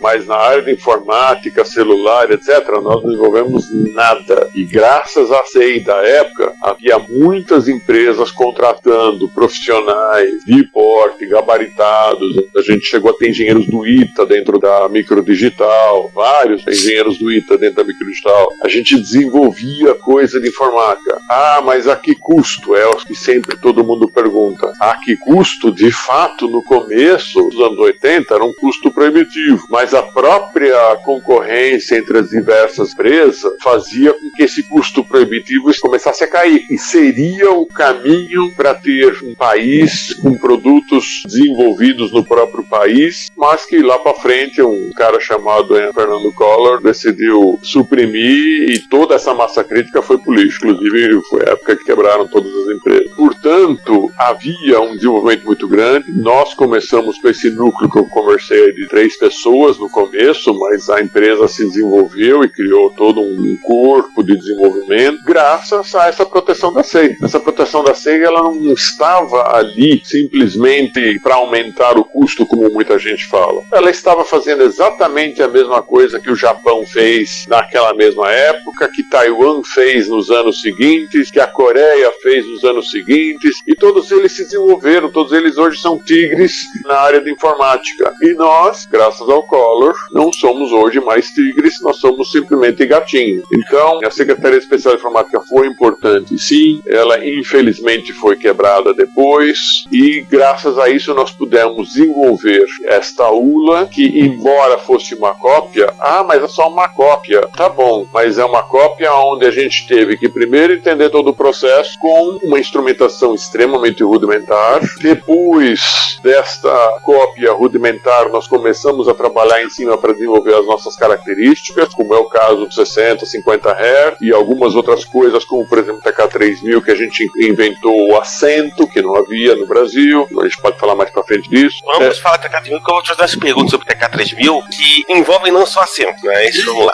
mas na área de informática, celular, etc., nós não desenvolvemos nada. E graças à CEI da época, havia muitas empresas contratando profissionais de porte, gabaritados. A gente chegou a ter engenheiros do ITA dentro da Microdigital, vários engenheiros do ITA dentro da Microdigital. A gente desenvolvia coisa de informática. Ah, mas a que custo? É o que sempre todo mundo pergunta. A que custo? De fato, no começo dos anos 80, era um custo proibitivo, mas a própria concorrência entre as diversas empresas fazia com que esse custo proibitivo começasse a cair. E seria o caminho para ter um país com produtos desenvolvidos no próprio país, mas que lá para frente um cara chamado Fernando Collor decidiu suprimir, e toda essa massa crítica foi pro lixo. Inclusive foi a época que quebraram todas as empresas. Portanto, havia um desenvolvimento muito grande. Nós começamos com esse núcleo que eu conversei de 3 pessoas no começo, mas a empresa se desenvolveu e criou todo um corpo de desenvolvimento graças a essa proteção da SEI. Essa proteção da SEI, ela não estava ali simplesmente para aumentar o custo, como muita gente fala. Ela estava fazendo exatamente a mesma coisa que o Japão fez naquela mesma época, que Taiwan fez nos anos seguintes, que a Coreia fez nos anos seguintes, e todos eles se desenvolveram, todos eles hoje são tigres na área de informática. E nós, graças ao Collor, não somos hoje mais tigres, nós somos simplesmente gatinhos. Então, a Secretaria Especial de Informática foi importante, sim, ela infelizmente foi quebrada depois, e graças a isso nós pudemos desenvolver esta ULA, que embora fosse uma cópia, mas é só uma cópia. Tá bom, mas é uma cópia cópia onde a gente teve que primeiro entender todo o processo com uma instrumentação extremamente rudimentar. Depois desta cópia rudimentar, nós começamos a trabalhar em cima para desenvolver as nossas características, como é o caso do 60, 50 Hz e algumas outras coisas, como por exemplo o TK3000, que a gente inventou o acento, que não havia no Brasil. A gente pode falar mais pra frente disso. Vamos falar do TK3000, que eu vou te fazer umas perguntas sobre o TK3000 que envolvem não só acento, né? Isso, vamos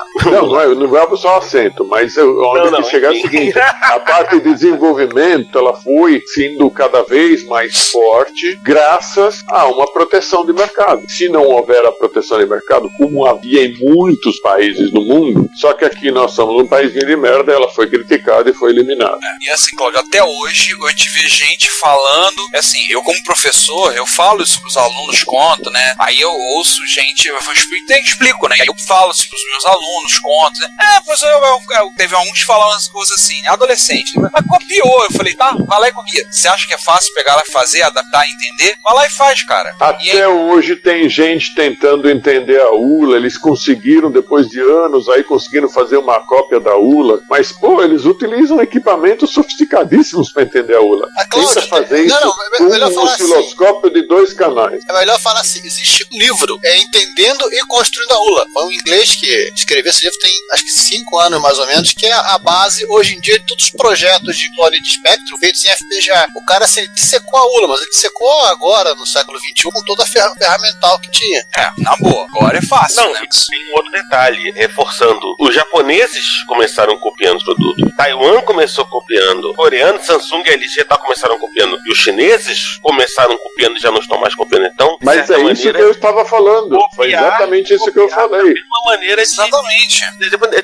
lá. Não é só acento, mas onde que chegar é o seguinte: a parte de desenvolvimento ela foi sendo cada vez mais forte graças a uma proteção de mercado. Se não houver a proteção de mercado, como havia em muitos países do mundo, só que aqui nós somos um paísinho de merda, ela foi criticada e foi eliminada. E assim, Cláudio, até hoje eu tive gente falando, assim, eu como professor, eu falo isso pros alunos, conto, né? Aí eu ouço gente, eu explico, né? Aí eu falo isso pros meus alunos, conto, né? Professor, teve alguns que falavam as coisas assim, adolescente, mas copiou. Eu falei, tá, vai lá e copia. Você acha que é fácil pegar lá e fazer, adaptar, entender? Vai lá e faz, cara. Até hoje tem gente tentando entender a ULA, eles conseguiram, depois de anos, aí conseguiram fazer uma cópia da ULA, mas, pô, eles utilizam equipamentos sofisticadíssimos para entender a ULA. Cláudio, tenta fazer isso com um osciloscópio de 2 canais. É melhor falar assim, existe um livro, Entendendo e Construindo a ULA. Foi um inglês que escreveu esse livro tem, acho que 5 anos mais ou menos, que é a base, hoje em dia, de todos os projetos de clone de espectro feitos em FPGA. O cara, assim, ele dissecou a ULA, mas ele dissecou agora, no século XXI, com toda a ferramental que tinha. Na boa, agora é fácil, não, né? Tem um outro detalhe, reforçando. Os japoneses começaram copiando o produto. Taiwan começou copiando. O coreano, Samsung e LG começaram copiando. E os chineses começaram copiando e já não estão mais copiando. Então, mas é isso que eu estava falando. Foi exatamente isso que eu falei. Uma maneira de... Exatamente.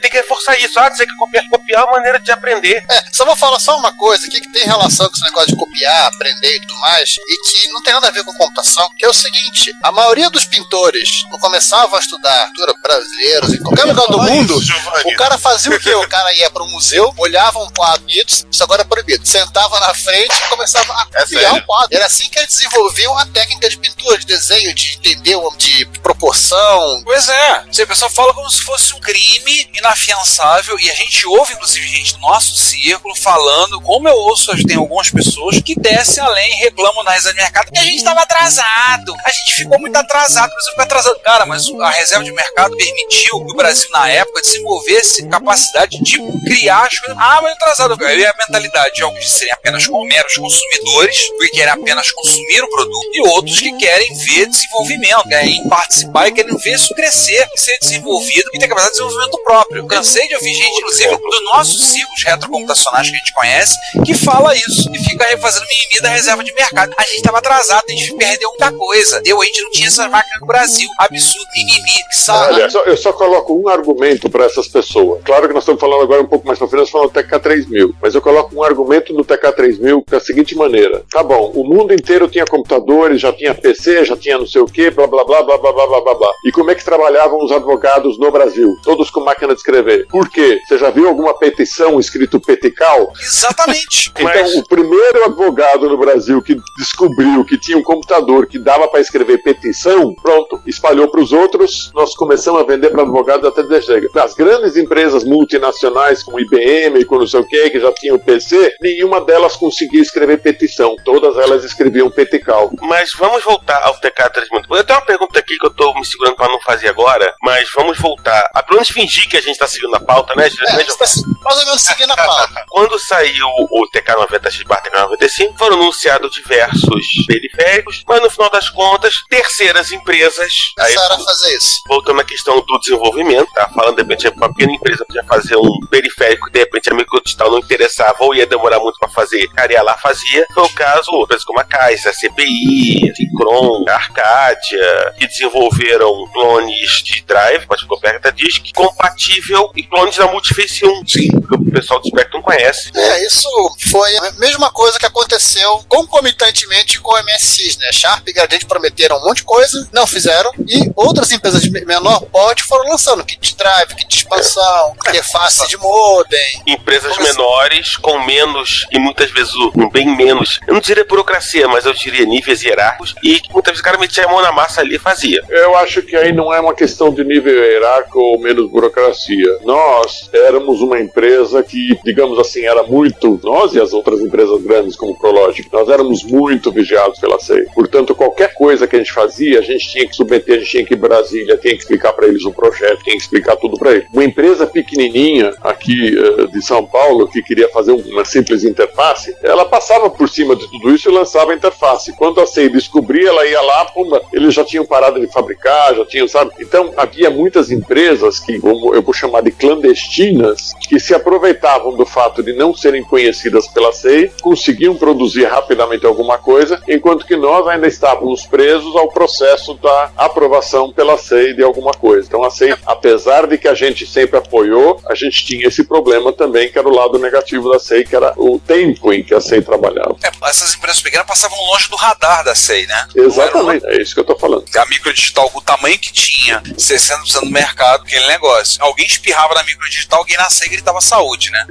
Tem que reforçar isso. Você quer copiar uma maneira de aprender. Só vou falar só uma coisa aqui que tem relação com esse negócio de copiar, aprender e tudo mais, e que não tem nada a ver com computação, que é o seguinte: a maioria dos pintores não começavam a estudar pintura brasileiros em qualquer lugar do mundo. O cara fazia o quê? O cara ia para um museu, olhava um quadro, isso agora é proibido, sentava na frente e começava a copiar um quadro. Era assim que eles desenvolviam a técnica de pintura, de desenho, de entender, de proporção. Pois é, o pessoal fala como se fosse um crime inafiançável, e a gente ouve, inclusive, gente do nosso círculo falando, como eu ouço, tem algumas pessoas que descem além e reclamam na reserva de mercado que a gente estava atrasado, a gente ficou muito atrasado, mas eu fico atrasado. Cara, mas a reserva de mercado permitiu que o Brasil, na época, desenvolvesse capacidade de criar as coisas. Mas atrasado. Aí a mentalidade de alguns que serem apenas meros consumidores, que querem apenas consumir o produto, e outros que querem ver desenvolvimento, querem participar e querem ver isso crescer e ser desenvolvido e ter capacidade de desenvolvimento próprio. Eu cansei de ouvir gente, inclusive, dos nossos ciclos retrocomputacionais que a gente conhece, que fala isso e fica refazendo mimimi da reserva de mercado. A gente estava atrasado, a gente perdeu muita coisa. A gente não tinha essas máquinas no Brasil. Absurdo, mimimi, sabe? Olha, eu só coloco um argumento para essas pessoas. Claro que nós estamos falando agora um pouco mais para frente, nós falamos do TK3000, mas eu coloco um argumento no TK3000 da seguinte maneira: tá bom, o mundo inteiro tinha computadores, já tinha PC, já tinha não sei o que, blá blá blá blá blá blá blá blá blá. E como é que trabalhavam os advogados no Brasil? Todos com máquina de escrever. Por quê? Você já viu alguma petição escrito petical? Exatamente. Então, o primeiro advogado no Brasil que descobriu que tinha um computador que dava para escrever petição, pronto, espalhou para os outros, nós começamos a vender para advogados até dizer chega. As grandes empresas multinacionais como IBM e com não sei o que já tinham PC, nenhuma delas conseguia escrever petição. Todas elas escreviam petical. Mas vamos voltar ao TK3000. Eu tenho uma pergunta aqui que eu tô me segurando para não fazer agora, mas vamos voltar. Pelo menos fingir que a gente tá seguindo a pauta, né? Mais ou menos seguindo a pauta. Quando saiu o TK90X/TK95, foram anunciados diversos periféricos, mas no final das contas, terceiras empresas começaram a fazer isso. Voltando à questão do desenvolvimento, tá? Falando, de repente, uma pequena empresa podia fazer um periférico que de repente a Microdigital não interessava ou ia demorar muito para fazer, cara ia lá, fazia. Foi o caso, empresas como a Kaiser, a CPI, a Synchron, a Arcadia, que desenvolveram clones de drive, pode Compact Disk, compatível e clones da Multiface 1. Sim. Que o pessoal do Spectrum conhece. Isso foi a mesma coisa que aconteceu concomitantemente com o MSX, né? Sharp e Gradiente prometeram um monte de coisa, não fizeram, e outras empresas de menor porte foram lançando kit drive, kit de expansão, interface de modem. Empresas menores, com menos, e muitas vezes bem menos, eu não diria burocracia, mas eu diria níveis hierárquicos, e muitas vezes o cara metia a mão na massa ali e fazia. Eu acho que aí não é uma questão de nível hierárquico ou menos burocracia. Nós éramos uma empresa que, digamos assim, era muito, nós e as outras empresas grandes como o Prologic, nós éramos muito vigiados pela SEI. Portanto, qualquer coisa que a gente fazia, a gente tinha que submeter, a gente tinha que ir em Brasília, tinha que explicar para eles o projeto, tinha que explicar tudo para eles. Uma empresa pequenininha aqui de São Paulo, que queria fazer uma simples interface, ela passava por cima de tudo isso e lançava a interface. Quando a SEI descobria, ela ia lá, pumba, eles já tinham parado de fabricar, já tinham, sabe? Então, havia muitas empresas que, como eu vou chamar de clandestinas, que se aproveitavam do fato de não serem conhecidas pela SEI, conseguiam produzir rapidamente alguma coisa, enquanto que nós ainda estávamos presos ao processo da aprovação pela SEI de alguma coisa. Então, a SEI, apesar de que a gente sempre apoiou, a gente tinha esse problema também, que era o lado negativo da SEI, que era o tempo em que a SEI trabalhava. Essas empresas pequenas passavam longe do radar da SEI, né? Exatamente, é isso que eu tô falando. A Microdigital, o tamanho que tinha, 60% do mercado, aquele negócio. Alguém espirrava na Microdigital, alguém na SEI gritava saúde, né?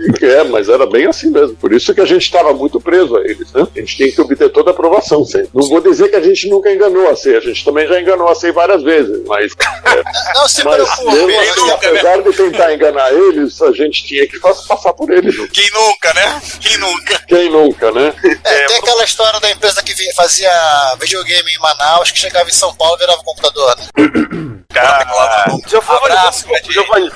Mas era bem assim mesmo. Por isso que a gente estava muito preso a eles, né? A gente tem que obter toda a aprovação sempre. Não vou dizer que a gente nunca enganou a SEI, a gente também já enganou a SEI várias vezes, mas... Não se preocupe. Apesar de tentar enganar eles, a gente tinha que passar por eles. Quem nunca, né? Quem nunca, né? Tem aquela história da empresa que fazia videogame em Manaus, que chegava em São Paulo e virava computador, né?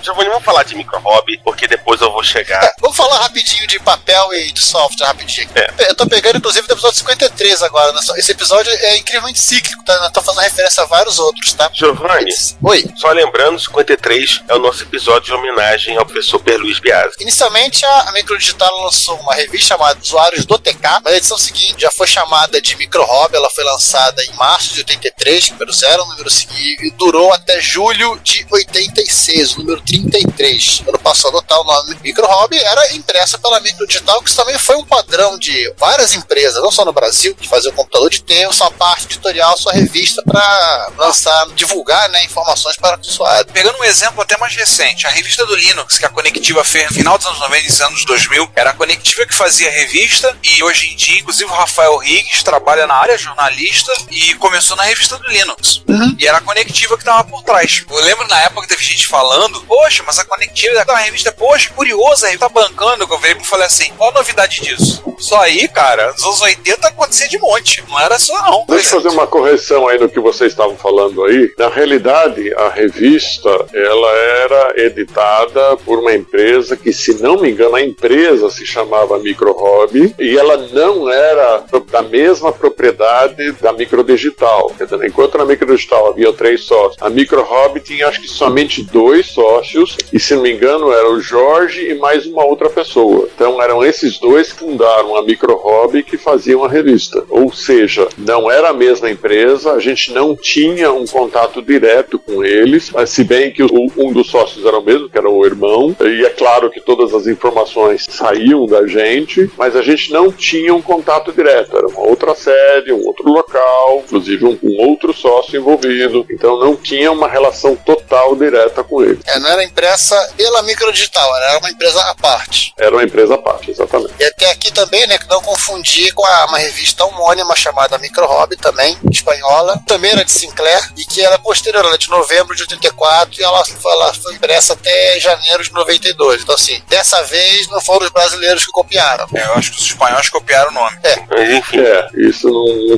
Giovanni, vamos falar de micro hobby, porque depois eu vou chegar. Vamos falar rapidinho de papel e de software, rapidinho. Eu tô pegando, inclusive, do episódio 53 agora. Esse episódio é incrivelmente cíclico, tá? Eu tô fazendo referência a vários outros, tá? Giovanni, oi. Só lembrando, 53 é o nosso episódio de homenagem ao professor Pierluiz Biasi. Inicialmente, a Microdigital lançou uma revista chamada Usuários do TK, mas a edição seguinte já foi chamada de Micro Hobby. Ela foi lançada em março de 83, número 0, número seguinte, e durou até julho de 86, número 33. Quando passou a adotar o nome Micro Hobby, era impressa pela Microdigital, que também foi um padrão de várias empresas, não só no Brasil, que faziam computador, de ter sua parte editorial, sua revista para lançar, divulgar, né, informações para o usuário. Pegando um exemplo até mais recente, a revista do Linux, que a Conectiva fez no final dos anos 90 e anos 2000, era a Conectiva que fazia a revista, e hoje em dia, inclusive, o Rafael Riggs trabalha na área jornalista e começou na revista do Linux. E era a Conectiva que estava por trás. Eu lembro na época que teve gente falando, poxa, mas a Conectiva é uma revista, poxa, curiosa, a revista tá bancando, que eu veio e falei assim, qual a novidade disso? Só aí, cara, nos anos 80 acontecia de monte, não era só não. Deixa eu fazer uma correção aí no que vocês estavam falando aí. Na realidade, a revista, ela era editada por uma empresa que, se não me engano, a empresa se chamava Micro Hobby, e ela não era da mesma propriedade da Microdigital. Quer dizer, enquanto na Microdigital havia 3 sócios, a Micro Hobby tinha acho que somente 2 sócios, e se não me engano era o Jorge e mais uma outra pessoa. Então eram esses dois que fundaram a Micro Hobby, que faziam a revista. Ou seja, não era a mesma empresa, a gente não tinha um contato direto com eles, mas se bem que um dos sócios era o mesmo, que era o irmão, e é claro que todas as informações saíam da gente, mas a gente não tinha um contato direto, era uma outra sede, um outro local, inclusive um outro sócio envolvido, então não tinha uma relação total direta com eles. Não era impressa pela Microdigital, era uma empresa à parte. Era uma empresa à parte, exatamente. E até aqui também, né, que não confundir com uma revista homônima chamada Micro Hobby, também, espanhola, também era de Sinclair, e que era posterior, ela é de novembro de 84, e ela foi impressa até janeiro de 92. Então, assim, dessa vez não foram os brasileiros que copiaram. Eu acho que os espanhóis copiaram o nome. Mas enfim. Isso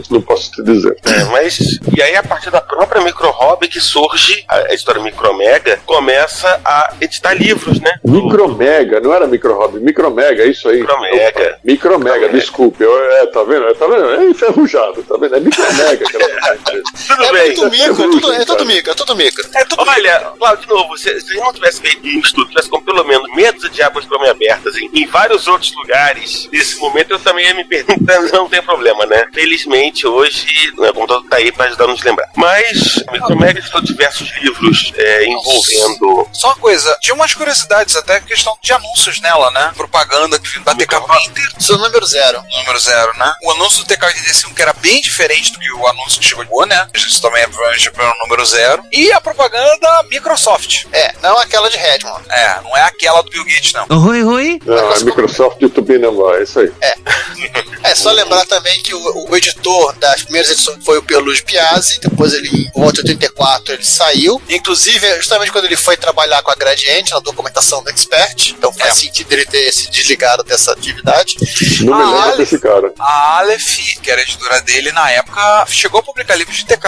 não posso te dizer. Mas, e aí a partir da própria Micro Hobby que surge, a editora Micromega começa a editar livros, né? Micromega, não era Micro Hobby, Micromega, é isso aí. Micromega, desculpe. Tá vendo? É enferrujado, tá vendo? É Micromega. Tudo bem. É tudo mico. Olha, Cláudio, de novo, se eu não tivesse feito um estudo, tivesse com pelo menos meia dúzia de águas para mim abertas em vários outros lugares, nesse momento eu também ia me perguntando, não tem problema, né? Felizmente, hoje, o computador tá aí para ajudar a nos lembrar. Mas, a Micromega editou diversos livros envolvendo... Só uma coisa, tinha umas curiosidades, até questão de anúncios nela, né? Propaganda que da TK Printer. Isso é o número 0. Número 0, né? O anúncio do TK-85, que era bem diferente do que o anúncio que chegou, né? Isso também é provavelmente pelo número 0. E a propaganda da Microsoft. Não aquela de Redmond. Não é aquela do Bill Gates, não. Não, é Microsoft de Tubinambá, é isso aí. Só lembrar também que o editor das primeiras edições foi o Pierluigi Piazzi, depois ele, em volta de 84, ele saiu. Inclusive, justamente quando ele foi trabalhar com a Gradiente, na documentação do Expert, então faz sentido ele ter se desligado dessa atividade. Não me lembro desse cara. A Aleph, que era a editora dele na época, chegou a publicar livros de TK.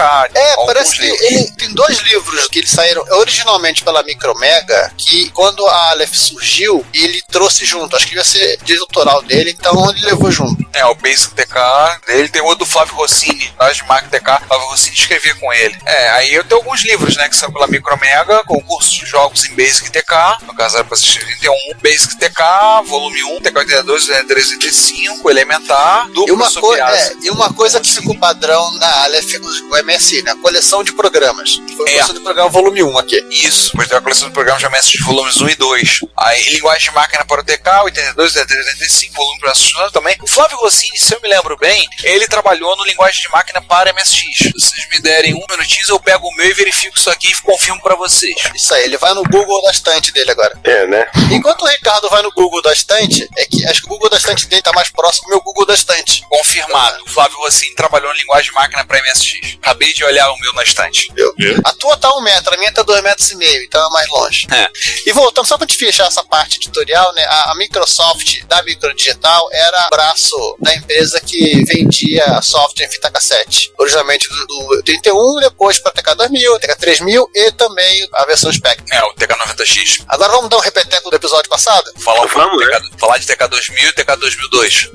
Parece que ele tem 2 livros que eles saíram originalmente pela Micromega, que quando a Aleph surgiu, ele trouxe junto. Acho que ia ser direito autoral dele, então ele levou junto. O Basic TK dele, tem o do Flávio Rossini, lá de Mac TK. Flávio Rossini escrevia com ele. Aí eu tenho alguns livros, né, que são pela Micromega, concurso de jogos em Basic TK, no caso era pra assistir 31, Basic TK, volume 1, TK 82, 385, Elementar, duplo e uma coisa que ficou padrão na Aleph, o MSI, né, a coleção de programas. Foi a coleção de programa volume 1 aqui. Isso, depois tem a coleção de programas de MSI de volumes 1 e 2. Aí, linguagem de máquina para o TK, 82, 385, volume para assistir também. O Flávio Rossini, se eu me lembro bem, ele trabalhou no linguagem de máquina para MSX. Se vocês me derem 1 minutinho, eu pego o meu e verifico isso aqui e confirmo pra vocês. Isso aí, ele vai no Google da estante dele agora. Né? Enquanto o Ricardo vai no Google da estante, acho que o Google da estante dele tá mais próximo do meu Google da estante. Confirmado. O Flávio Rossini trabalhou no linguagem de máquina para MSX. Acabei de olhar o meu na estante. A tua tá 1 metro, a minha tá 2,5 metros, então é mais longe. E voltando, só pra te fechar essa parte editorial, né, a Microsoft da Microdigital era o braço da empresa que vendia software em fita cassete. Originalmente do 31, depois para TK2000, TK3000 e também a versão Spectrum. O TK90X. Agora vamos dar um repeteco do episódio passado? Falar de TK2000 e TK2002.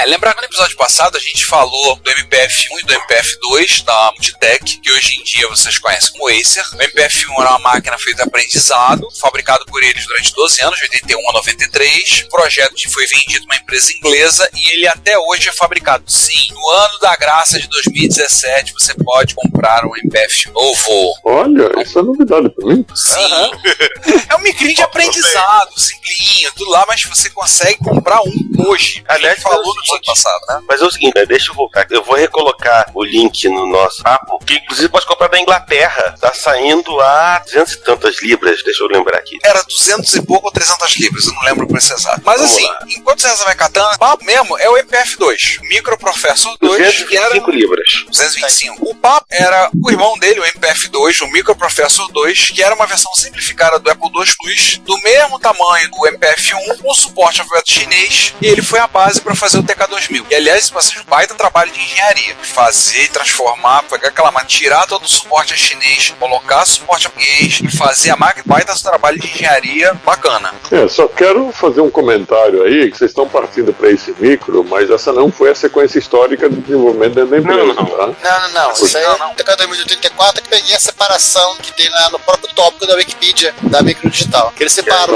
Lembrar que no episódio passado a gente falou do MPF1 e do MPF2 da Multitech, que hoje em dia vocês conhecem como Acer. O MPF1 era uma máquina feita de aprendizado, fabricado por eles durante 12 anos, de 81 a 93. O projeto foi vendido a uma empresa inglesa e ele até hoje é fabricado. Sim, no ano da graça de 2017 você pode comprar um MPF novo. Olha, isso é novidade pra mim. Sim. É um micrinho de aprendizado, simplinho, tudo lá, mas você consegue comprar um hoje. Aliás, falou no episódio passado, né? Mas é o seguinte, deixa eu voltar. Eu vou recolocar o link no nosso papo, que inclusive pode comprar da Inglaterra. Tá saindo a 200 e tantas libras, deixa eu lembrar aqui. Era 200 e pouco ou 300 libras, eu não lembro o preço exato. Mas Vamos assim, lá. enquanto você vai catando, o papo mesmo é o MPF2, Microprocessor 2, 225 que era libras. 225. O papo era o irmão dele, o MPF2, o Microprocessor 2, que era uma versão simplificada do Apple II Plus, do mesmo tamanho do MPF1, com suporte alfabeto chinês, e ele foi a base para fazer o TK2000. E aliás, isso é um baita trabalho de engenharia, fazer e transformar, pegar aquela máquina, tirar todo o suporte chinês, colocar suporte português e fazer a máquina, baita trabalho de engenharia bacana. Só quero fazer um comentário aí, que vocês estão partindo para esse micro, mas essa não foi a sequência histórica do desenvolvimento dentro da empresa, tá? Não. Isso aí é o TK 2084 que peguei a separação que tem no próprio tópico da Wikipedia da Microdigital. Que ele separa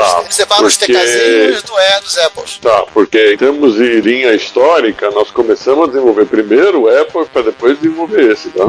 os TKzinhos dos Apples. Tá, porque em termos de linha histórica, nós começamos a desenvolver primeiro o Apple para depois desenvolver esse, tá?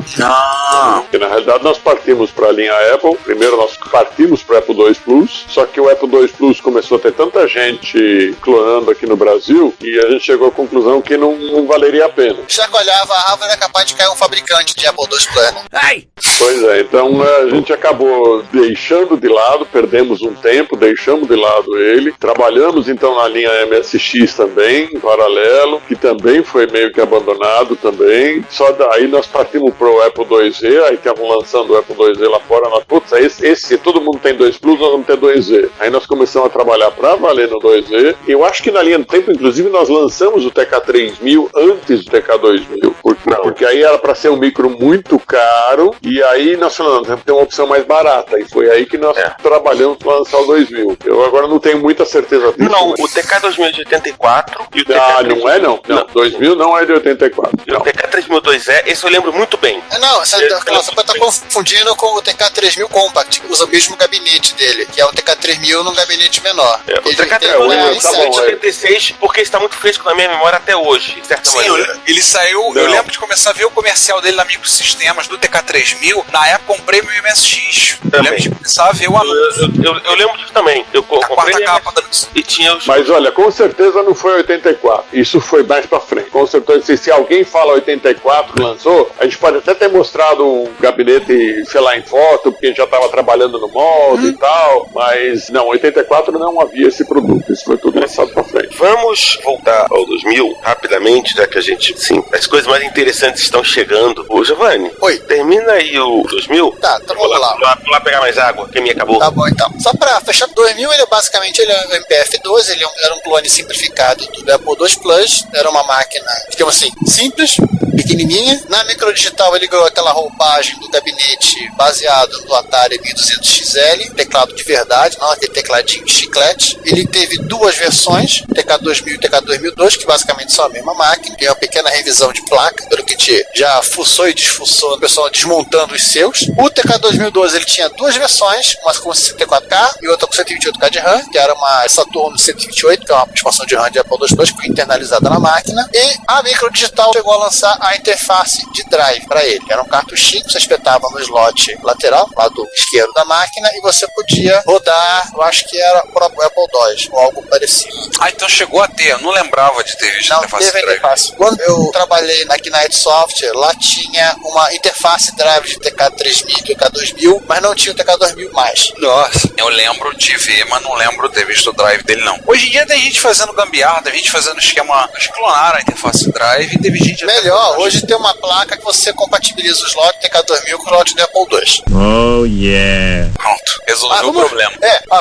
Porque na realidade nós partimos para a linha Apple, primeiro nós partimos para o Apple II Plus, só que o Apple II Plus começou a ter tanta gente clonando aqui no Brasil e a gente chegou à conclusão que não valeria a pena. Já que olhava a árvore, era capaz de cair um fabricante de Apple II Plus, né? Ai! Pois é, então a gente acabou deixando de lado, perdemos um tempo, deixamos de lado ele, trabalhamos então na linha MSX também, em paralelo, que também foi meio que abandonado também, só daí nós partimos pro Apple IIZ, aí estavam lançando o Apple IIZ lá fora, nós, putz, esse todo mundo tem 2 Plus, nós vamos ter 2Z. Aí nós começamos a trabalhar pra valer no 2Z, eu acho que na linha do tempo, inclusive, nós lançamos o TK3000 antes do TK2000, porque aí era pra ser um micro muito caro, e aí nós falamos, temos que ter uma opção mais barata, e foi aí que nós trabalhamos para lançar o 2000. Eu agora não tenho muita certeza disso. Não, o TK2000 é de 84 e o TK3000... Não, 2000 não é de 84. O TK3002 esse eu lembro muito bem. Você pode estar confundindo com o TK3000 Compact, que usa o mesmo gabinete dele, que é o TK3000 num gabinete menor. O TK3000 é de 86, porque está muito fresco na minha memória até hoje, de certa maneira. Ele saiu, eu lembro de começar a ver o comercial dele na Microsistemas do TK3000, na época comprei meu MSX. Eu lembro de começar a ver o anúncio. Eu lembro disso também. Eu comprei a capa e tinha os... Mas olha, com certeza não foi 84. Isso foi mais pra frente. Com certeza acertou. Se alguém fala 84 que lançou, a gente pode até ter mostrado um gabinete, sei lá, em foto, porque a gente já estava trabalhando no molde e tal, mas não, 84 não havia esse produto. Isso foi tudo lançado pra frente. Vamos voltar ao 2000 rapidamente, já que a gente, sim, as coisas mais interessantes estão chegando. Ô, Giovanni. Oi. Termina aí o 2000. Tá, então vamos lá. Vou lá pegar mais água, que a minha acabou. Tá bom, então. Só pra fechar, 2000, ele basicamente ele é um MPF-2, ele era um clone simplificado do Apple II Plus, era uma máquina, digamos assim, simples, pequenininha. Na microdigital ele ganhou aquela roupagem do gabinete baseado no Atari 1200XL, teclado de verdade, não aquele tecladinho de chiclete. Ele teve duas versões, TK2000 e TK2002, que basicamente são a mesma máquina. Tem uma pequena revisão de placa, pelo que a gente já fuçou e desfuçou, o pessoal desmontando os seus. O TK2012 ele tinha duas versões, uma com 64K e outra com 128K de RAM, que era uma Saturn 128, que é uma expansão de RAM de Apple II Plus, que foi internalizada na máquina. E a microdigital chegou a lançar a interface de drive para ele. Era um cartuchinho que você espetava no slot lateral, lado esquerdo da máquina, e você podia rodar, eu acho que era o próprio Apple II, ou algo parecido. Ah, então chegou a ter, eu não lembrava de ter visto a interface de drive. Interface. Quando eu trabalhei na Knight Software, lá tinha uma interface drive de TK3000 e TK2000, mas não tinha o TK2000 mais. Nossa, eu lembro de ver, mas não lembro de ter visto o drive dele, não. Hoje em dia tem gente fazendo gambiarra, tem gente fazendo esquema, eles clonaram a interface drive e teve gente... Melhor, hoje tem uma placa que você compatibiliza o slot TK2000 com o slot do Apple II. Oh, yeah. Pronto, resolveu o problema.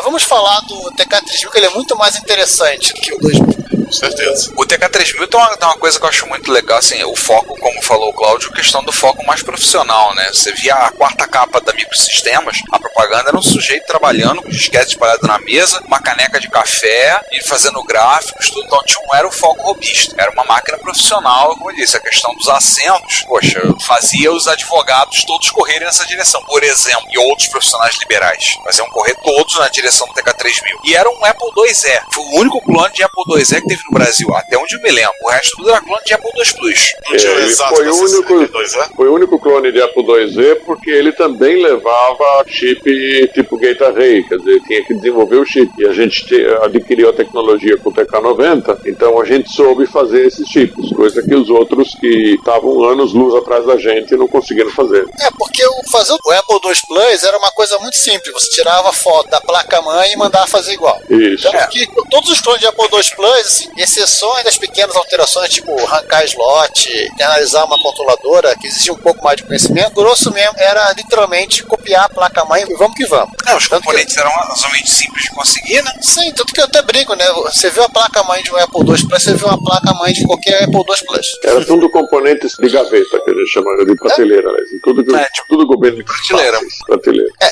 Vamos falar do TK3000, que ele é muito mais interessante do que o 2000. Com certeza. O TK3000 tem uma coisa que eu acho muito legal, assim, o foco, como falou o Cláudio, questão do foco mais profissional, né? Você via a quarta capa da Microsistemas, a propaganda era um sujeito trabalhando com disquete espalhado na mesa, uma caneca de café e fazendo gráficos, tudo. Então não era o foco robista, era uma máquina profissional, como eu disse, a questão dos assentos, poxa, fazia os advogados todos correrem nessa direção, por exemplo, e outros profissionais liberais, faziam correr todos na direção do TK3000. E era um Apple IIe, foi o único clone de Apple IIe que teve no Brasil, até onde eu me lembro. O resto tudo era clone de Apple II Plus. Foi o único clone de Apple IIe porque ele também levava chip tipo Gate Array, quer dizer, tinha que desenvolver o chip. E a gente adquiriu a tecnologia com o TK90, então a gente soube fazer esses chips, coisa que os outros que estavam anos-luz atrás da gente não conseguiram fazer. Porque fazer o Apple II Plus era uma coisa muito simples, você tirava a foto da placa-mãe e mandava fazer igual. Isso. Então, que todos os clones de Apple II Plus, assim, exceções das pequenas alterações, tipo arrancar slot, analisar uma controladora, que exigia um pouco mais de conhecimento, grosso mesmo, era literalmente copiar a placa-mãe e vamos que vamos. Os componentes eram razoavelmente simples de conseguir, né? Sim, tanto que eu até brinco, né? Você viu a placa-mãe de um Apple II Plus, você viu uma placa-mãe de qualquer Apple II Plus. Era tudo componentes de gaveta, que a gente chama de prateleira, né? Tudo governo de prateleira.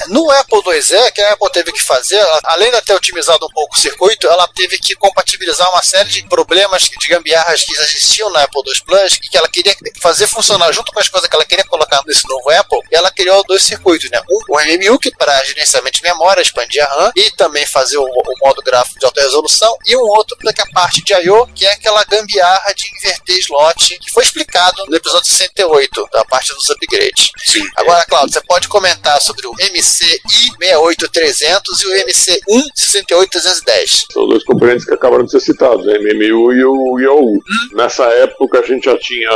No Apple IIe, que a Apple teve que fazer, além de ter otimizado um pouco o circuito, ela teve que compatibilizar uma série de problemas, de gambiarras que existiam na Apple II Plus e que ela queria fazer funcionar junto com as coisas que ela queria colocar nesse novo Apple, e ela criou dois circuitos, né? O MMU, que para gerenciamento de memória, expandir a RAM e também fazer o modo gráfico de alta resolução, e um outro que é a parte de I/O, que é aquela gambiarra de inverter slot, que foi explicado no episódio 68, da parte dos upgrades. Sim. Agora, Claudio, você pode comentar sobre o MCI 68300 e o MCI 68310. São dois componentes que acabaram de ser citados, o MMU e o IOU. Nessa época a gente já tinha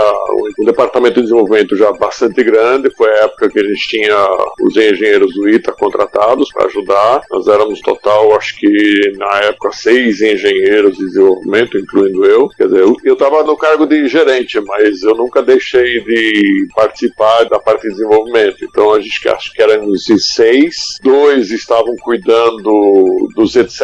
um departamento de desenvolvimento já bastante grande, foi a época que a gente tinha os engenheiros do ITA contratados para ajudar. Nós éramos total, acho que na época, 6 engenheiros de desenvolvimento, incluindo eu. Quer dizer, eu estava no cargo de gerente, mas eu nunca deixei de participar da parte de desenvolvimento. Então a gente acho que éramos 6, 2 estavam cuidando dos etc.,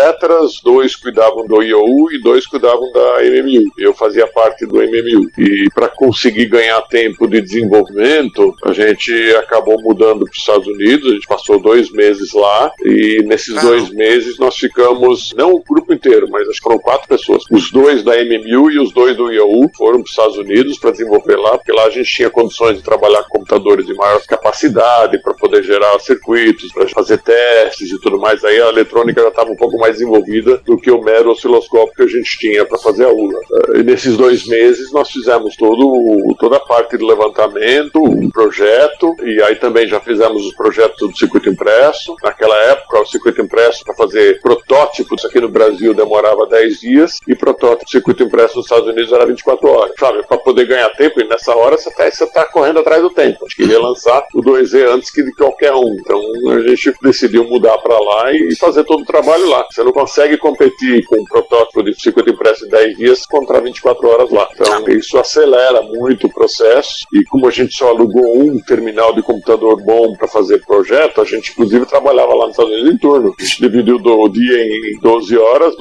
2 cuidavam do IOU e 2 cuidavam da MMU. Eu fazia parte do MMU. E para conseguir ganhar tempo de desenvolvimento, a gente acabou mudando para os Estados Unidos. A gente passou 2 meses lá e nesses 2 meses nós ficamos, não o grupo inteiro, mas acho que foram 4 pessoas. Os 2 da MMU e os 2 do IOU foram para os Estados Unidos para desenvolver lá, porque lá a gente tinha condições de trabalhar com computadores de maior capacidade para poder gerar circuitos, para fazer testes e tudo mais. Aí a eletrônica já estava um pouco mais desenvolvida do que o mero osciloscópio que a gente tinha para fazer a ULA. E nesses 2 meses nós fizemos toda a parte de levantamento, um projeto, e aí também já fizemos os projetos do circuito impresso. Naquela época, o circuito impresso para fazer protótipos aqui no Brasil demorava 10 dias, e protótipo do circuito impresso nos Estados Unidos era 24 horas. Sabe, para poder ganhar tempo, e nessa hora você está correndo atrás do tempo. A gente queria lançar o 2Z antes que de qualquer um. Então a gente decidiu mudar para lá e fazer todo o trabalho lá. Você não consegue competir com um protótipo de circuito impresso em 10 dias contra 24 horas lá. Então isso acelera muito o processo, e como a gente só alugou um terminal de computador bom para fazer projeto, a gente inclusive trabalhava lá nos Estados Unidos em turno. A gente dividiu o dia em 12 horas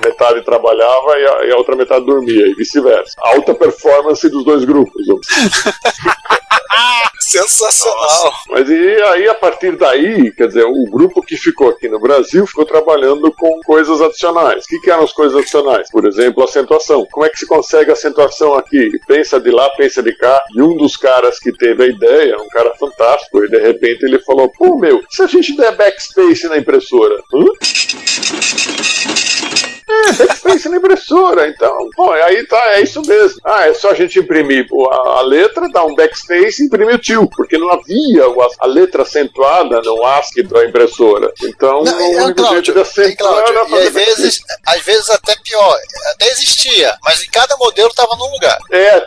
metade trabalhava e a outra metade dormia, e vice-versa. Alta performance dos 2 grupos. Sensacional. Nossa. Mas e aí, a partir daí, quer dizer, o grupo que ficou aqui no Brasil ficou trabalhando com coisas adicionais. O que eram as coisas adicionais? Por exemplo, acentuação. Como é que se consegue acentuação aqui? Pensa de lá, pensa de cá. E um dos caras que teve a ideia, um cara fantástico, e de repente ele falou: pô, se a gente der backspace na impressora? Backspace na impressora, então, aí tá, é isso mesmo. É só a gente imprimir a letra, dar um backspace e imprimir o tio, porque não havia a letra acentuada no ASCII da impressora. Então, o único jeito de acentuar era fazer às vezes até pior, até existia, mas em cada modelo estava num lugar.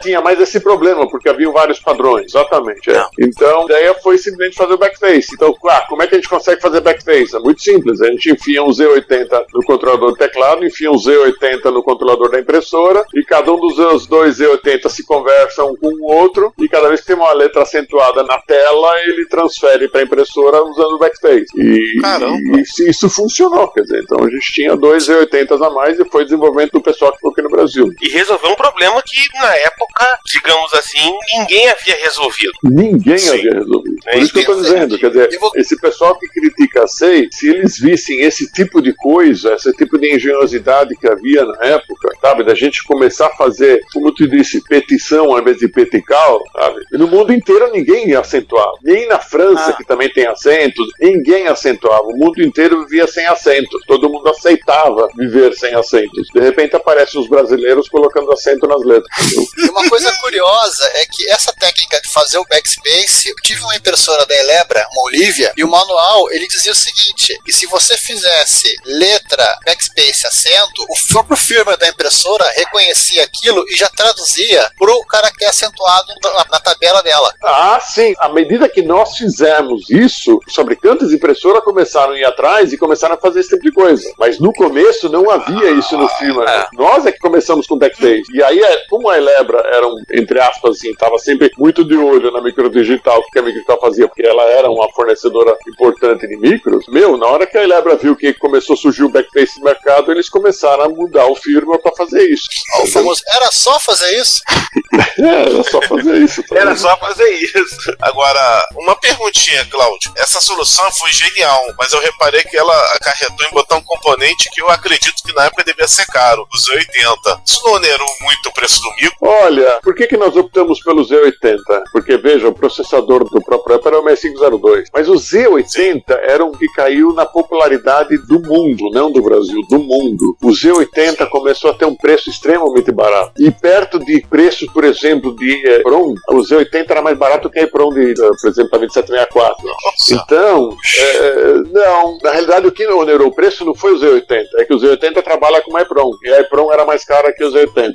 Tinha mais esse problema, porque havia vários padrões, exatamente. Então, a ideia foi simplesmente fazer o backspace. Então, como é que a gente consegue fazer backspace? É muito simples, a gente enfia um Z80 no controlador do teclado, enfia um Z80 no controlador da impressora, e cada um dos 2 Z80 se conversa um com o outro, e cada vez que tem uma letra acentuada na tela, ele transfere para a impressora usando o backspace. E isso funcionou, quer dizer, então a gente tinha 2 Z80 a mais, e foi desenvolvimento do pessoal que ficou aqui no Brasil. E resolveu um problema que, na época, digamos assim, ninguém havia resolvido. Havia resolvido. Por isso que eu estou dizendo, quer dizer, esse pessoal que critica a SEI, se eles vissem esse tipo de coisa, esse tipo de engenhosidade que havia na época, sabe, da gente começar a fazer, como tu disse, petição ao invés de petical, sabe, e no mundo inteiro ninguém acentuava, nem na França, que também tem acentos, ninguém acentuava, o mundo inteiro vivia sem acentos, todo mundo aceitava viver sem acentos. De repente aparecem os brasileiros colocando acento nas letras. E uma coisa curiosa é que essa técnica de fazer o backspace, eu tive uma impressora da Elebra, uma Olivia, e o manual, ele dizia o seguinte, que se você fizesse letra, backspace, acento, o próprio firmware da impressora reconhecia aquilo e já traduzia pro caractere acentuado na tabela dela. Sim. À medida que nós fizemos isso, os fabricantes de impressora começaram a ir atrás e começaram a fazer esse tipo de coisa. Mas no começo não havia isso no firmware. Nós é que começamos com backspace. E aí, como a Elebra era, entre aspas, assim, estava sempre muito de olho na Microdigital, o que a Microdigital fazia, porque ela era uma fornecedora importante de micros, na hora que a Elebra viu que começou a surgir o backspace no mercado, eles começaram a mudar o firmware para fazer isso. O famoso, era só fazer isso? Era só fazer isso. Era só fazer isso. Agora, uma perguntinha, Cláudio. Essa solução foi genial, mas eu reparei que ela acarretou em botar um componente que eu acredito que na época devia ser caro, o Z80. Isso não onerou muito o preço do micro? Olha, por que nós optamos pelo Z80? Porque, veja, o processador do próprio Apple era o 6502. Mas o Z80 era um que caiu na popularidade do mundo, não do Brasil, do mundo. O Z80 começou a ter um preço extremamente barato. E perto de preço, por exemplo, de EPROM, o Z80 era mais barato que a EPROM, por exemplo, a 2764. Nossa. Então, não, na realidade o que onerou o preço não foi o Z80, é que o Z80 trabalha com a EPROM, e a EPROM era mais cara que o Z80.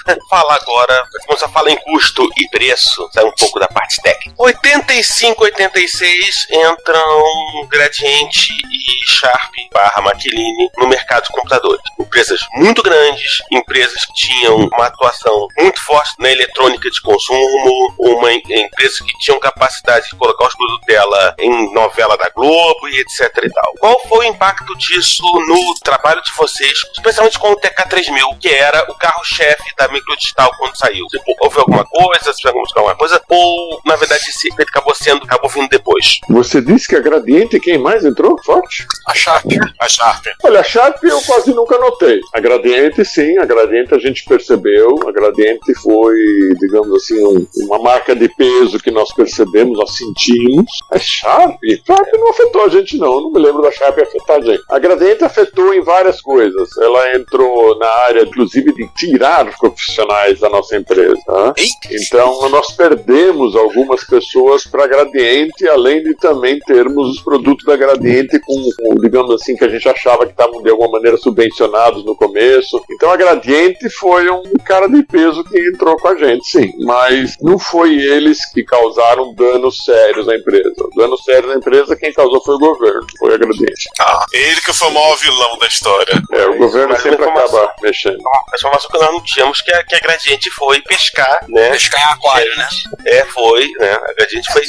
Vou falar agora, quando você fala em custo e preço, sai um pouco da parte técnica. 85, 86 entram Gradiente e Sharp / Maquiline no mercado de computadores. Empresas muito grandes, empresas que tinham uma atuação muito forte na eletrônica de consumo, uma empresa que tinha capacidade de colocar os produtos dela em novela da Globo e etc e tal. Qual foi o impacto disso no trabalho de vocês, especialmente com o TK3000, que era o carro-chefe da Microdigital quando saiu? Tipo, houve alguma coisa, se alguma coisa, ou na verdade esse acabou vindo depois? Você disse que a Gradiente, quem mais entrou forte? A Sharp. Olha, a Sharp eu quase nunca notei. A Gradiente, sim, a Gradiente a gente percebeu. A Gradiente foi, digamos assim, uma marca de peso que nós percebemos, nós sentimos. A Sharp não afetou a gente, não me lembro da Sharp afetar a gente. A Gradiente afetou em várias coisas. Ela entrou na área, inclusive, de tirar os profissionais da nossa empresa. Então, nós perdemos algumas pessoas para a Gradiente, além de também termos os produtos da Gradiente com, digamos assim, que a gente achava que estavam de alguma maneira subvencionados no começo. Então, a Gradiente foi um cara de peso que entrou com a gente, sim. Mas não foi eles que causaram danos sérios à empresa. Danos sérios à empresa, quem causou foi o governo, foi a Gradiente. Ele que foi o maior vilão da história. O governo sempre acaba mexendo. A informação que nós não tínhamos que a Gradiente foi pescar, né? Pescar em aquário, né? Foi, né? A Gradiente foi...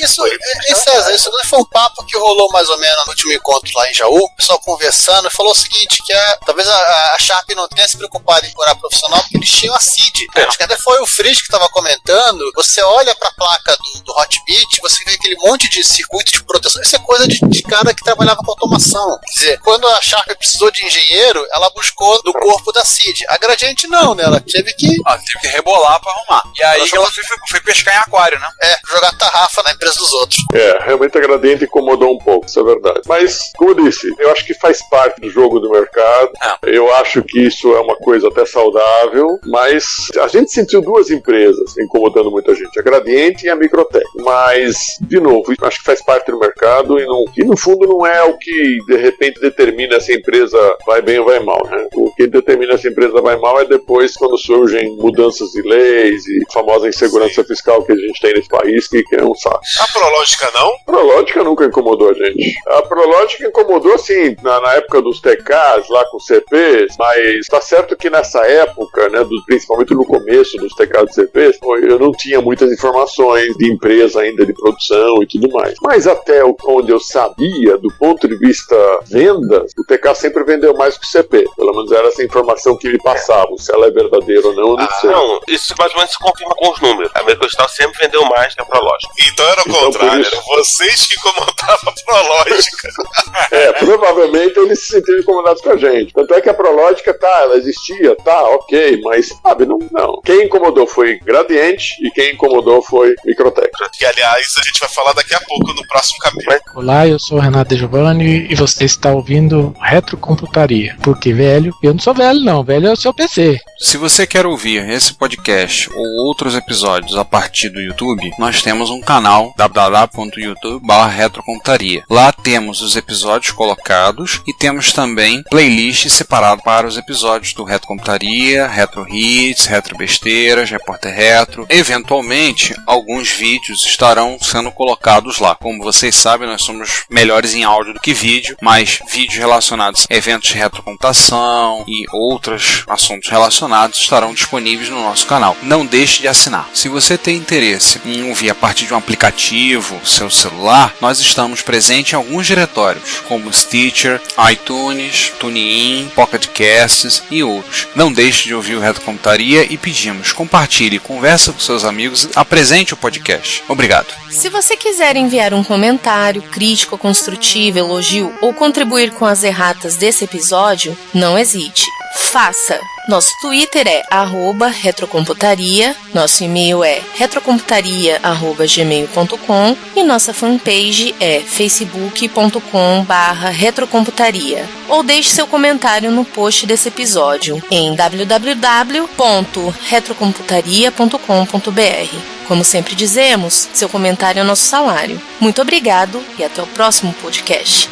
César, isso foi um papo que rolou mais ou menos no último encontro lá em Jaú, o pessoal conversando, e falou o seguinte, que talvez a Sharp não tenha se preocupado em procurar profissional, porque eles tinham a CID. Acho que até foi o Fris que estava comentando, você olha pra placa do Hotbit, você vê aquele monte de circuito de proteção, isso é coisa de cara que trabalhava com automação. Quer dizer, quando a Sharp precisou de engenheiro, ela buscou no corpo da CID. A Gradiente não, né? Ela teve que rebolar pra arrumar. E aí ela foi pescar em aquário, né? Jogar tarrafa na empresa dos outros. Realmente a Gradiente incomodou um pouco, isso é verdade. Mas, como eu disse, eu acho que faz parte do jogo do mercado. Eu acho que isso é uma coisa até saudável, mas a gente sentiu duas empresas incomodando muita gente, a Gradiente e a Microtech. Mas, de novo, acho que faz parte do mercado e no fundo não é o que de repente determina se a empresa vai bem ou vai mal, né? O que determina se a empresa vai mal é depois quando surgem mudanças de leis e a famosa insegurança fiscal que a gente tem nesse país, que é um saco. A Prológica não? A Prológica nunca incomodou a gente. A Prológica incomodou, sim, na época dos TKs, lá com CPs, mas tá certo que nessa época, né, principalmente no começo dos TKs e CPs, eu não tinha muitas informações de empresa ainda, de produção e tudo mais. Mas até onde eu sabia, do ponto de vista vendas, o TK sempre vendeu mais que o CP. Pelo menos era essa informação que me passavam. Se ela é verdadeira ou não, eu não sei. Não, isso mais ou menos se confirma com os números. A Mercostal sempre vendeu mais que a Prológica. Então era o contrário, eram vocês que incomodavam a Prológica. Provavelmente eles se sentiram incomodados com a gente. Tanto é que a Prológica, ela existia, ok, mas, sabe, não. Quem incomodou foi Gradiente e quem incomodou foi Microtech. Que, aliás, a gente vai falar daqui a pouco no próximo capítulo. Olá, eu sou o Renato De Giovanni e você está ouvindo Retrocomputaria. Porque velho, eu não sou velho não, velho é o seu PC. Se você quer ouvir esse podcast ou outros episódios a partir do YouTube, nós temos um canal www.youtube.com/retrocomputaria. Lá temos os episódios colocados e temos também playlist separado para os episódios do Retrocomputaria, Retro Hits, Retro Besteiras, Repórter Retro. Eventualmente, alguns vídeos estarão sendo colocados lá. Como vocês sabem, nós somos melhores em áudio do que vídeo, mas vídeos relacionados a eventos de retrocomputação e outros assuntos relacionados estarão disponíveis no nosso canal. Não deixe de assinar. Se você tem interesse em ouvir a partir de um aplicativo, seu celular, nós estamos presentes em alguns diretórios, como Stitcher, iTunes, TuneIn, Pocket Casts e outros. Não deixe de ouvir o Retrocomputaria e pedimos, compartilhe, conversa com seus amigos, apresente o podcast. Obrigado. Se você quiser enviar um comentário, crítica construtiva, elogio ou contribuir com as erratas desse episódio, não hesite. Faça! Nosso Twitter é @retrocomputaria, nosso e-mail é retrocomputaria@gmail.com e nossa fanpage é facebook.com/retrocomputaria. Ou deixe seu comentário no post desse episódio em www.retrocomputaria.com.br. Como sempre dizemos, seu comentário é nosso salário. Muito obrigado e até o próximo podcast.